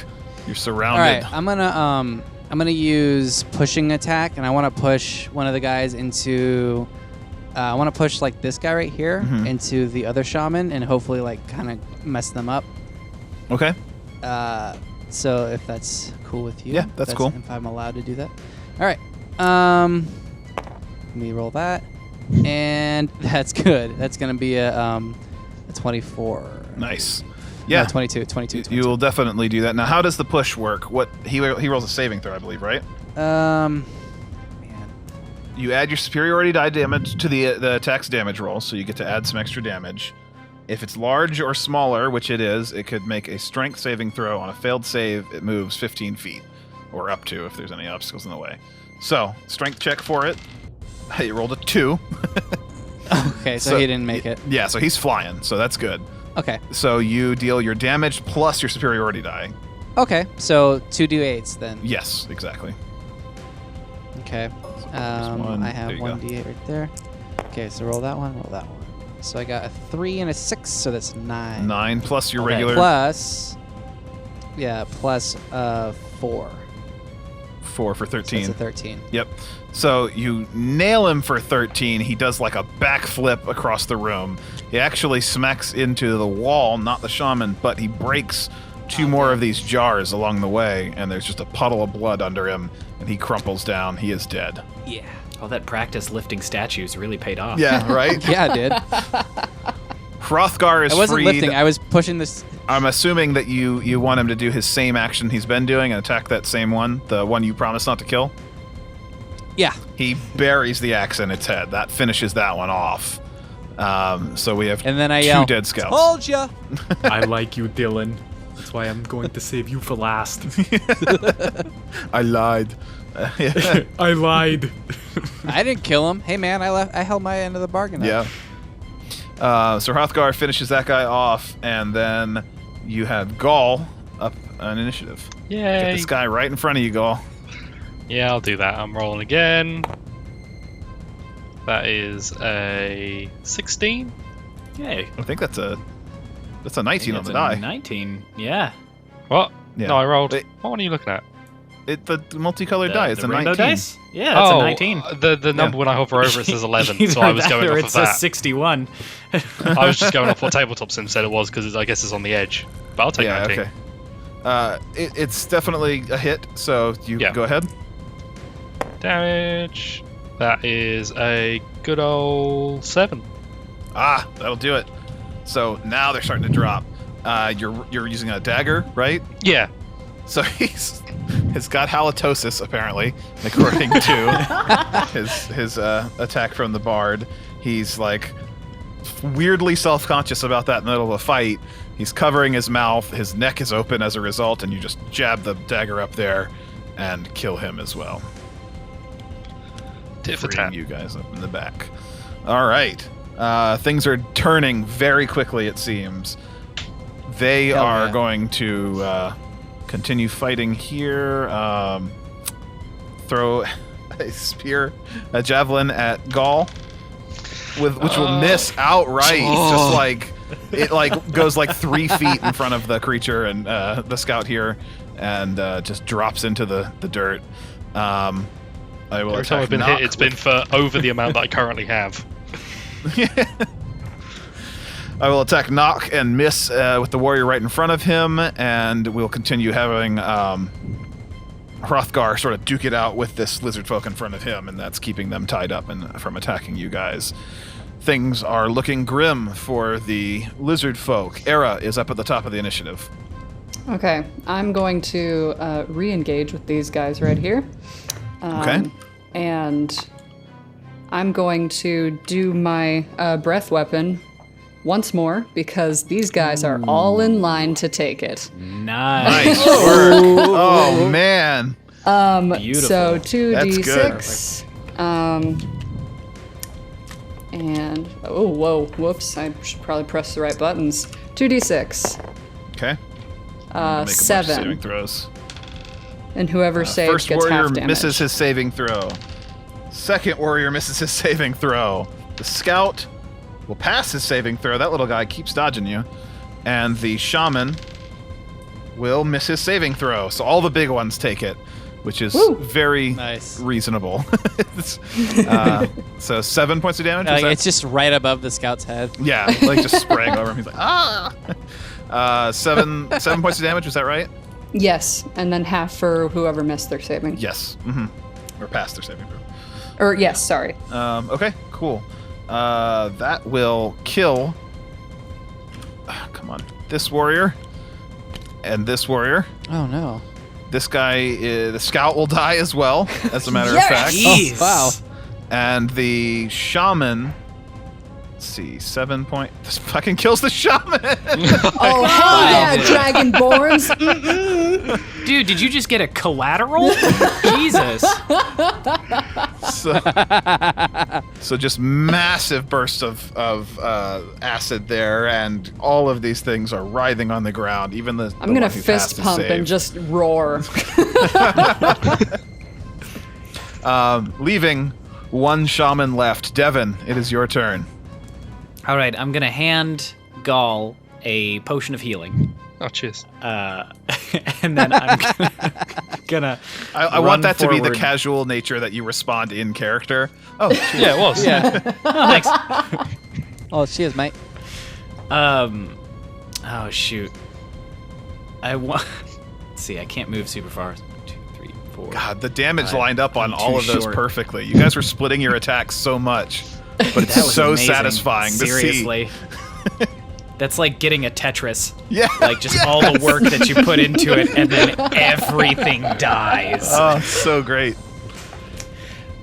You're surrounded. All right, I'm gonna use pushing attack, and I want to push one of the guys into. I want to push like this guy right here into the other shaman, and hopefully like kind of mess them up. Okay. So if that's cool with you, Yeah, that's cool. If I'm allowed to do that. All right. Let me roll that, and that's good. That's gonna be a 24. Nice. Yeah. No, 22. 22. You will definitely do that. Now, how does the push work? What he rolls a saving throw, I believe, right? Man. You add your superiority die damage to the attack's damage roll, so you get to add some extra damage. If it's large or smaller, which it is, it could make a strength saving throw. On a failed save, it moves 15 feet, or up to if there's any obstacles in the way. So, strength check for it. He rolled a 2. Okay, so he didn't make it. Yeah, so he's flying, so that's good. Okay. So you deal your damage plus your superiority die. Okay, so 2d8s then. Yes, exactly. Okay. one. I have There you one go. d8 right there. Okay, so roll that one, roll that one. So I got a 3 and a 6, so that's 9. 9 plus your Okay. regular. Plus 4. 4 for So 13. that's a 13. Yep. So you nail him for 13. He does like a backflip across the room. He actually smacks into the wall, not the shaman, but he breaks 2 more of these jars along the way, and there's just a puddle of blood under him, and he crumples down. He is dead. Yeah. All that practice lifting statues really paid off. Yeah, right? Yeah, I did. Hrothgar is I wasn't freed. lifting. I was pushing this. I'm assuming that you want him to do his same action he's been doing and attack that same one, the one you promised not to kill. Yeah. He buries the axe in its head. That finishes that one off. So we have And then I 2 yell, dead scouts. "Told ya!" I like you, Dylan. That's why I'm going to save you for last. I lied. I lied. I didn't kill him. Hey, man, I held my end of the bargain. Yeah. So Hrothgar finishes that guy off, and then you have Gall up an initiative. Get Yay. this guy right in front of you, Gall. Yeah, I'll do that. I'm rolling again. That is a 16. Yay. I think that's a 19 on That's the a die. 19. Yeah. What? Yeah. No, I rolled. Wait. What one are you looking at? The multicolored die. It's the a rainbow 19. dice? Yeah, that's oh, a 19. The number when I hover over it says 11, so I was going Either off it of says that. 61. I was just going off what Tabletop Sim said it was because I guess it's on the edge. But I'll take Yeah, 19. okay. It's definitely a hit, so you Yeah. go ahead. Damage. That is a good old 7. Ah, that'll do it. So now they're starting to drop. You're using a dagger, right? Yeah. So he's got halitosis apparently, according to his attack from the bard. He's like weirdly self-conscious about that in the middle of a fight. He's covering his mouth. His neck is open as a result, and you just jab the dagger up there and kill him as well. Tit for Freeing tat. you guys up in the back. All right. Things are turning very quickly, it seems. They Hell are yeah. going to continue fighting here. Throw a spear, a javelin at Gall, which will miss outright. Just like it goes like 3 feet in front of the creature and the scout here, and just drops into the dirt. I will Every time attack I've been Nock hit, it's been for over the amount that I currently have. I will attack Nock and miss with the warrior right in front of him, and we'll continue having Hrothgar sort of duke it out with this lizard folk in front of him, and that's keeping them tied up and from attacking you guys. Things are looking grim for the lizard folk. Era is up at the top of the initiative. Okay, I'm going to re-engage with these guys right here. Okay. And I'm going to do my breath weapon once more because these guys are all in line to take it. Nice. Nice work. Oh, man. Beautiful. So 2d6. That's And oh, whoa, whoops! I should probably press the right buttons. 2d6. Okay. Make a bunch of saving 7. throws. And whoever saves First gets warrior half damage. misses his saving throw. Second warrior misses his saving throw. The scout will pass his saving throw. That little guy keeps dodging you. And the shaman will miss his saving throw. So all the big ones take it, which is Woo. very Nice. reasonable. So 7 points of damage? Like, was that- it's just right above the scout's head. yeah, like just spraying over him. He's like, ah! 7 points of damage, was that right? Yes, and then half for whoever missed their saving. Yes. Or passed their saving throw. Or yes, sorry. Okay, cool. That will kill. Come on, this warrior and this warrior. Oh no. This guy, the scout, will die as well. As a matter Yes! of fact. Jeez. Wow. And the shaman. Let's see, 7 point. This fucking kills the shaman. Oh hell yeah, Dragonborns! Dude, did you just get a collateral? Jesus. So just massive bursts of acid there, and all of these things are writhing on the ground. Even the I'm gonna one who passed fist his pump save. and just roar. Leaving one shaman left. Devyn, it is your turn. All right, I'm gonna hand Gall a potion of healing. Oh, cheers. And then I'm gonna I want that to be the forward. casual nature that you respond in character. Oh, Yeah, it was. Yeah. Thanks. Oh, cheers, mate. Oh shoot. Let's see, I can't move super far. 1, 2, 3, 4. God, the damage Five. lined up on I'm all too of those short. perfectly. You guys were splitting your attacks so much, but it's That was so amazing. satisfying to see. Seriously. That's like getting a Tetris. Yeah. Like just all the work that you put into it, and then everything dies. Oh, so great.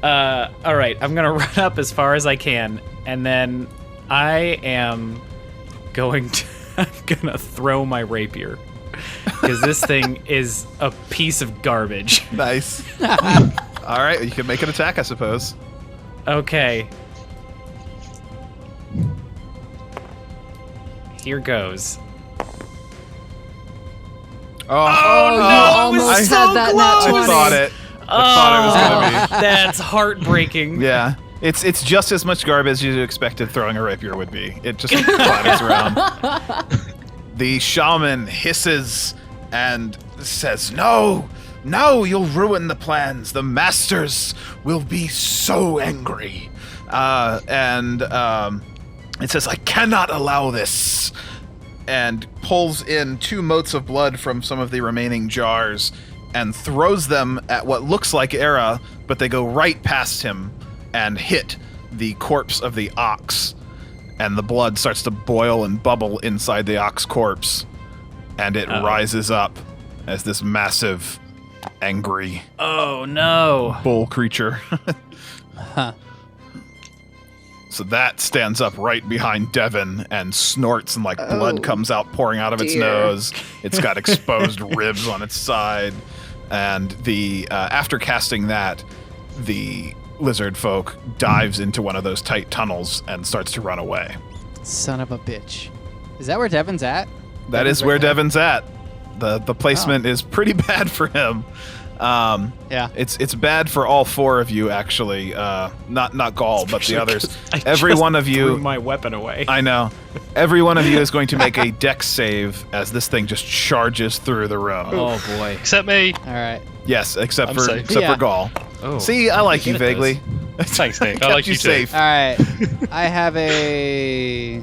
All right, I'm gonna run up as far as I can, and then I am going to. I'm gonna throw my rapier because this thing is a piece of garbage. Nice. All right, you can make an attack, I suppose. Okay. Here goes. Oh, You no! almost I- had that nat I 20. thought it. I thought it was gonna be. That's heartbreaking. Yeah, it's just as much garbage as you expected throwing a rapier would be. It just clatters around. The shaman hisses and says, "No, no, you'll ruin the plans. The masters will be so angry." It says, "I cannot allow this," and pulls in 2 motes of blood from some of the remaining jars and throws them at what looks like Era, but they go right past him and hit the corpse of the ox, and the blood starts to boil and bubble inside the ox corpse, and it rises up as this massive, angry Oh no. bull creature. Huh. So that stands up right behind Devyn and snorts, and like blood comes out pouring out of its dear. nose. It's got exposed ribs on its side, and the after casting that, the lizard folk dives into one of those tight tunnels and starts to run away. Son of a bitch. Is that where Devon's at? That is where Devyn's at. The placement is pretty bad for him. Yeah. It's bad for all 4 of you, actually. Not Gall, but the others. I Every just one of you. threw my weapon away. I know. Every one of you is going to make a dex save as this thing just charges through the room. Oh boy. Except me. All right. Yes, except I'm for safe. except Yeah. for Gall. Oh. See, I like you Good at those. vaguely. Thanks, Nick. I Kept like you too. safe. All right. I have a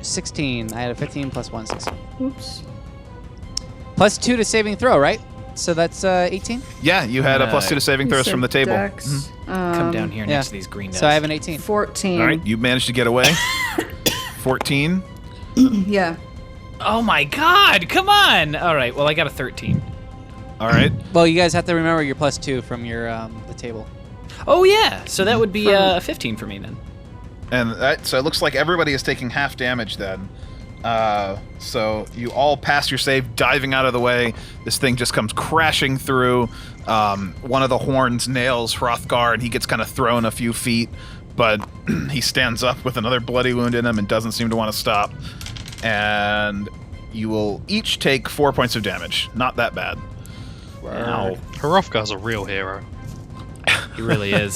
16. I had a 15 plus 1, 16. Oops. Plus 2 to saving throw, right? So that's 18? Yeah, you had a +2 to saving throws from the table. Dex, Come down here yeah. next to these green dice. So I have an 18. 14. All right, you managed to get away. 14. Yeah. Oh my god, come on! Alright, well I got a 13. All right. Well, you guys have to remember your plus 2 from your the table. Oh yeah, so that would be 15 for me then. And so it looks like everybody is taking half damage then. So you all pass your save, diving out of the way. This thing just comes crashing through. One of the horns nails Hrothgar, and he gets kind of thrown a few feet, but he stands up with another bloody wound in him and doesn't seem to want to stop. And you will each take 4 points of damage. Not that bad. Wow. Hrothgar's a real hero. He really is.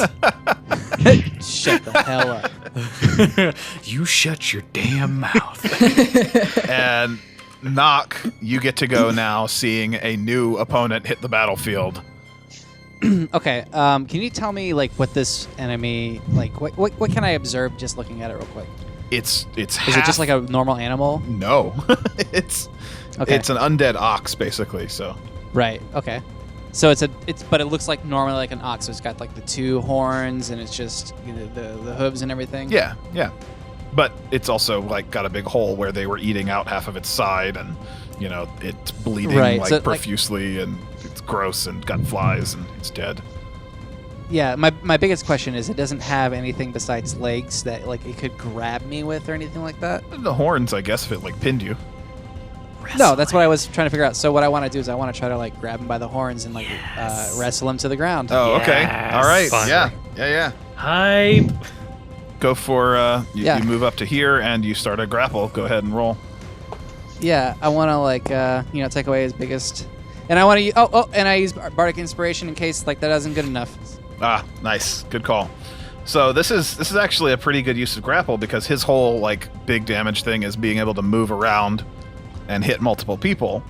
Shut the hell up. You shut your damn mouth. And Knock, you get to go now, seeing a new opponent hit the battlefield. Okay. Can you tell me like what this enemy like? What can I observe just looking at it real quick? It's Is half, it just like a normal animal? no. it's Okay. it's an undead ox basically. So Right. Okay. So but it looks like normally like an ox. So it's got like the 2 horns and it's just the hooves and everything. yeah. But it's also like got a big hole where they were eating out half of its side, and it's bleeding Right, like so, like- profusely, and it's gross and got flies and it's dead. Yeah. My biggest question is it doesn't have anything besides legs that like it could grab me with or anything like that. The horns, I guess, if it like pinned you. No, that's what I was trying to figure out. So what I want to do is I want to try to like grab him by the horns and like wrestle him to the ground. Oh, okay. Yes. All right. Finally. Yeah. Hype. Go for Yeah. you move up to here and you start a grapple. Go ahead and roll. Yeah, I want to like take away his biggest, and I want to and I use bardic inspiration in case like that isn't good enough. Ah, nice. Good call. So this is actually a pretty good use of grapple because his whole like big damage thing is being able to move around and hit multiple people.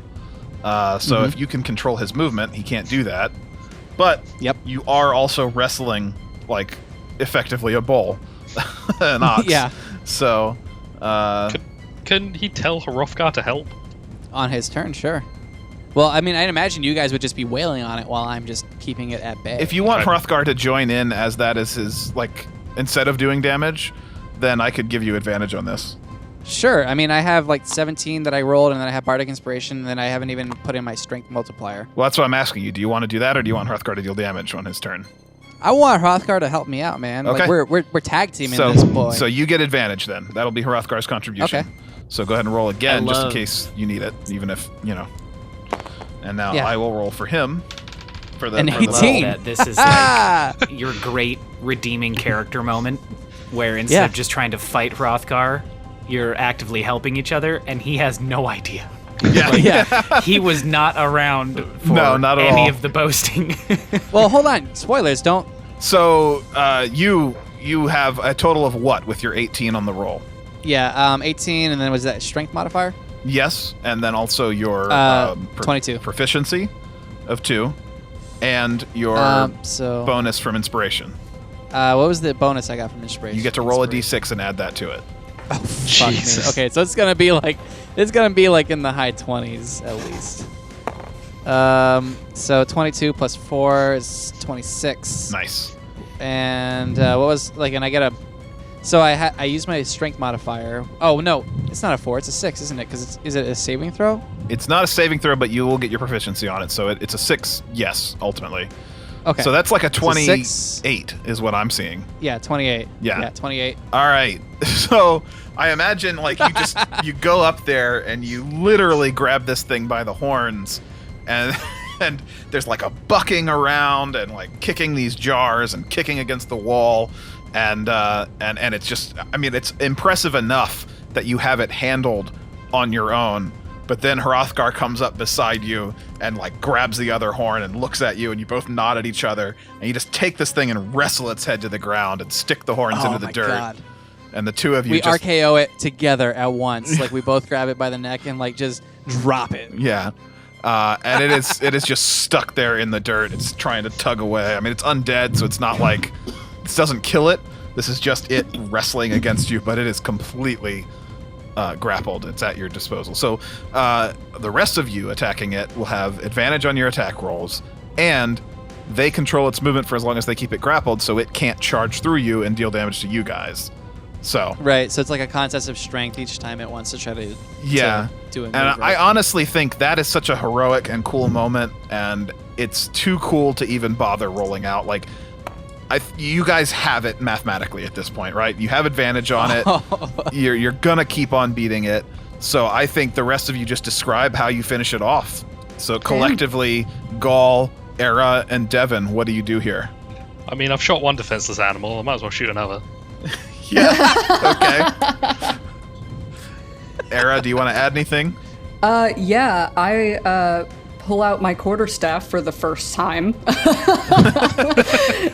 So if you can control his movement, he can't do that. But you are also wrestling like effectively a bull, an ox. Yeah. So Can he tell Hrothgar to help? On his turn, sure. Well, I mean, I'd imagine you guys would just be wailing on it while I'm just keeping it at bay. if you want Hrothgar to join in as that is his like instead of doing damage, then I could give you advantage on this. Sure. I mean, I have like 17 that I rolled, and then I have Bardic Inspiration, and then I haven't even put in my Strength multiplier. Well, that's what I'm asking you. Do you want to do that, or do you want Hrothgar to deal damage on his turn? I want Hrothgar to help me out, man. Okay. Like, we're tag teaming this boy. So you get advantage then. That'll be Hrothgar's contribution. Okay. So go ahead and roll again, just in case you need it, even if, you know. And now I will roll for him. For the, An for the 18. roll. That this is like your great redeeming character moment, where instead of just trying to fight Hrothgar, you're actively helping each other, and he has no idea. Yeah. He was not around for not at any all. of the boasting. Well, hold on. Spoilers. Don't. So you have a total of what with your 18 on the roll? Yeah. 18, and then was that Strength modifier? Yes, and then also your 22 proficiency of 2, and your so bonus from inspiration. what was the bonus I got from inspiration? You get to roll a d6 and add that to it. Oh, fuck me. Jesus. Okay, so it's gonna be like in the high 20s at least. So 22 plus 4 is 26. Nice. And what was like? And I get a. So I use my strength modifier. Oh no, it's not a 4. It's a 6, isn't it? Because is it a saving throw? It's not a saving throw, but you will get your proficiency on it. So it's a 6, yes, ultimately. Okay. So that's like a It's a 28 6. is what I'm seeing. Yeah, 28. Yeah. 28. All right. So I imagine like you just you go up there and you literally grab this thing by the horns, and there's like a bucking around and like kicking these jars and kicking against the wall, and it's just, I mean, it's impressive enough that you have it handled on your own. But then Hrothgar comes up beside you and like grabs the other horn and looks at you, and you both nod at each other, and you just take this thing and wrestle its head to the ground and stick the horns into the dirt. God. And the two of you We just RKO it together at once. Like we both grab it by the neck and like just drop it. yeah. And it is just stuck there in the dirt. It's trying to tug away. I mean, it's undead, so it's not like this doesn't kill it. This is just it wrestling against you, but it is completely grappled. It's at your disposal. So the rest of you attacking it will have advantage on your attack rolls, and they control its movement for as long as they keep it grappled, so it can't charge through you and deal damage to you guys. So Right, so it's like a contest of strength each time it wants to try to do a move. And I right? honestly think that is such a heroic and cool moment, and it's too cool to even bother rolling out. Like, you guys have it mathematically at this point, right? You have advantage on it. You're gonna keep on beating it. So I think the rest of you just describe how you finish it off. So collectively, Gall, Era, and Devyn, what do you do here? I mean, I've shot one defenseless animal. I might as well shoot another. Yeah. Okay. Era, do you want to add anything? Yeah, I pull out my quarterstaff for the first time.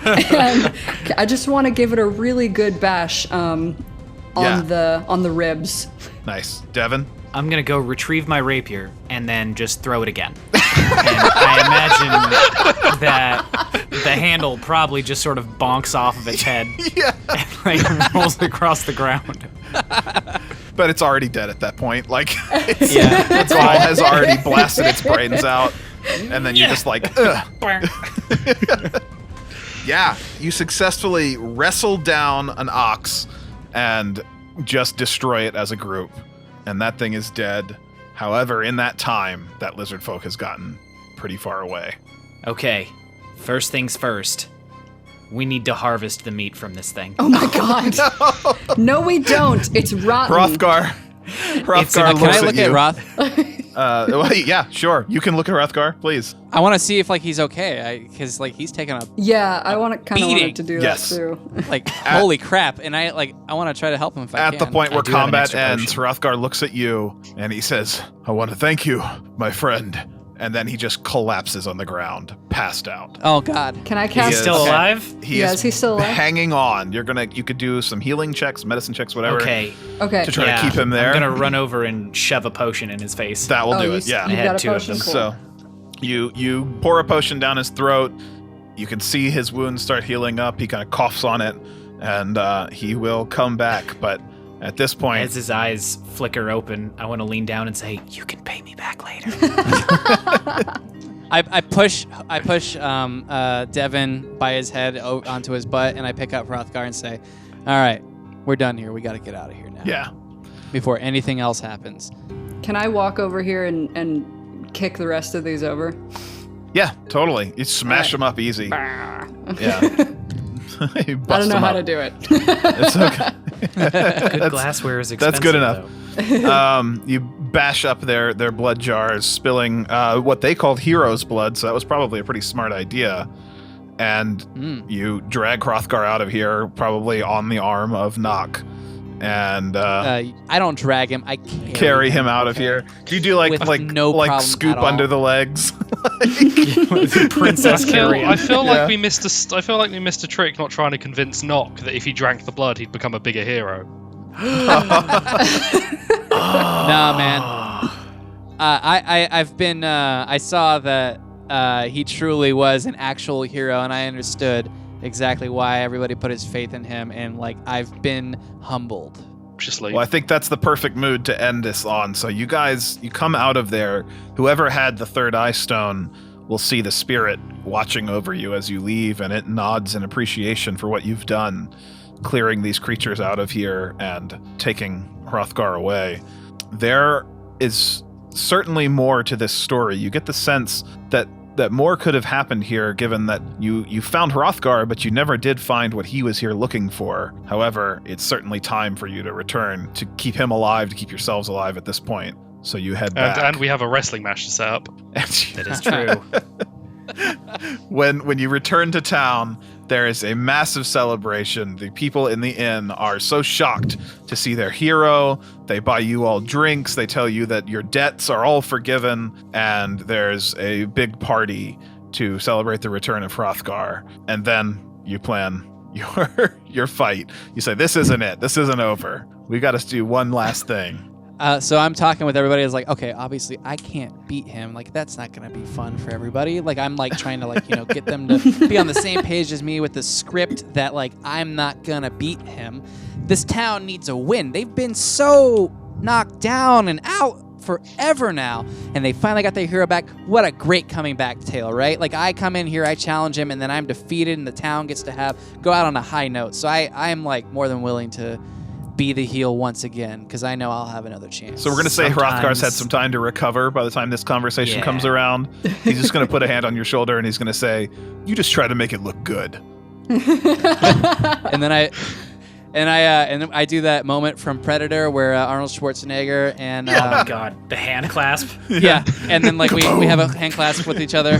And I just want to give it a really good bash on the ribs. Nice. Devyn? I'm gonna go retrieve my rapier and then just throw it again. And I imagine that the handle probably just sort of bonks off of its head and like rolls across the ground. But it's already dead at that point. Like, its ball has already blasted its brains out. And then you're just like, ugh. Yeah, you successfully wrestle down an ox and just destroy it as a group. And that thing is dead. However, in that time, that lizard folk has gotten pretty far away. Okay, first things first. We need to harvest the meat from this thing. Oh my god. No, we don't. It's rotten. Hrothgar Can looks I at look you. at Roth? Well, yeah, sure. You can look at Hrothgar, please. I want to see if like he's okay, because like he's taking a Yeah, I want to kind of beating. wanted to do Yes. that too. like holy crap, and I want to try to help him if I At can. the point where do have an combat extra ends, potion. Hrothgar looks at you and he says, I want to thank you, my friend, and then he just collapses on the ground, passed out. Oh God. Can I He cast? is Still alive? He Yeah, is is he still alive? hanging on. You could do some healing checks, medicine checks, whatever. Okay. Okay. To try to keep him there. I'm gonna run over and shove a potion in his face. That will do you it. Yeah. You've I got had a 2 of potion. them. Cool. So you pour a potion down his throat. You can see his wounds start healing up. He kind of coughs on it, and he will come back. But at this point, As his eyes flicker open, I want to lean down and say, "You can pay me back later." I push Devyn by his head onto his butt, and I pick up Hrothgar and say, "All right, we're done here. We got to get out of here now. yeah. Before anything else happens." Can I walk over here and kick the rest of these over? Yeah, totally. You smash him up easy. Bah. Yeah. You I bust don't know him how up. to do it. It's okay. Good glassware is expensive. That's good enough. though. You bash up their blood jars, spilling what they called hero's blood, so that was probably a pretty smart idea. And you drag Hrothgar out of here, probably on the arm of Nock, and I don't drag him. I carry him out of here. Do you do With no problem scoop at all. under the legs? Princess carrying. I feel Yeah. like we missed I feel like we missed a trick not trying to convince Nock that if he drank the blood, he'd become a bigger hero. Nah, man. I've been. I saw that he truly was an actual hero, and I understood exactly why everybody put his faith in him. And like, I've been humbled. Just like Well, I think that's the perfect mood to end this on. So you guys, you come out of there. Whoever had the third eye stone will see the spirit watching over you as you leave, and it nods in appreciation for what you've done, clearing these creatures out of here and taking Hrothgar away. There is certainly more to this story. You get the sense that more could have happened here, given that you found Hrothgar, but you never did find what he was here looking for. However, it's certainly time for you to return, to keep him alive, to keep yourselves alive at this point. So you head back. and we have a wrestling match to set up. That is true. When you return to town, there is a massive celebration. The people in the inn are so shocked to see their hero. They buy you all drinks. They tell you that your debts are all forgiven, and there's a big party to celebrate the return of Hrothgar. And then you plan your fight. You say, "This isn't it. This isn't over. We got to do one last thing." So I'm talking with everybody. It's like, okay, obviously I can't beat him. Like, that's not gonna be fun for everybody. Like, I'm like trying to get them to be on the same page as me with the script that like I'm not gonna beat him. This town needs a win. They've been so knocked down and out forever now, and they finally got their hero back. What a great coming back tale, right? Like, I come in here, I challenge him, and then I'm defeated, and the town gets to go out on a high note. So I'm like more than willing to be the heel once again, because I know I'll have another chance. So we're going to say Hrothgar's had Sometimes- some time to recover by the time this conversation Yeah. comes around. He's just going to put a hand on your shoulder and he's going to say, "You just try to make it look good." and then I do that moment from Predator where Arnold Schwarzenegger and Oh my god, the hand clasp. yeah, and then like we have a hand clasp with each other.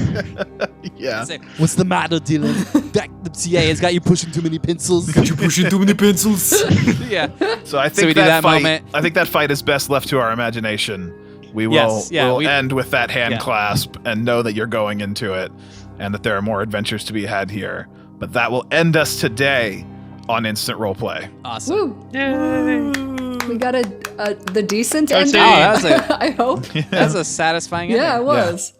Yeah. Say, "What's the matter, Dylan? Back the TA has got you pushing too many pencils." You pushing too many pencils. Yeah. So I think we do that fight, moment. I think that fight is best left to our imagination. We will Yes, yeah, we'll we- end with that hand yeah. clasp and know that you're going into it and that there are more adventures to be had here. But that will end us today on Instant Roleplay. Awesome. Woo! Yay! We got the decent Go ending. team. Oh, that was I hope. that's a satisfying Yeah, ending. it was.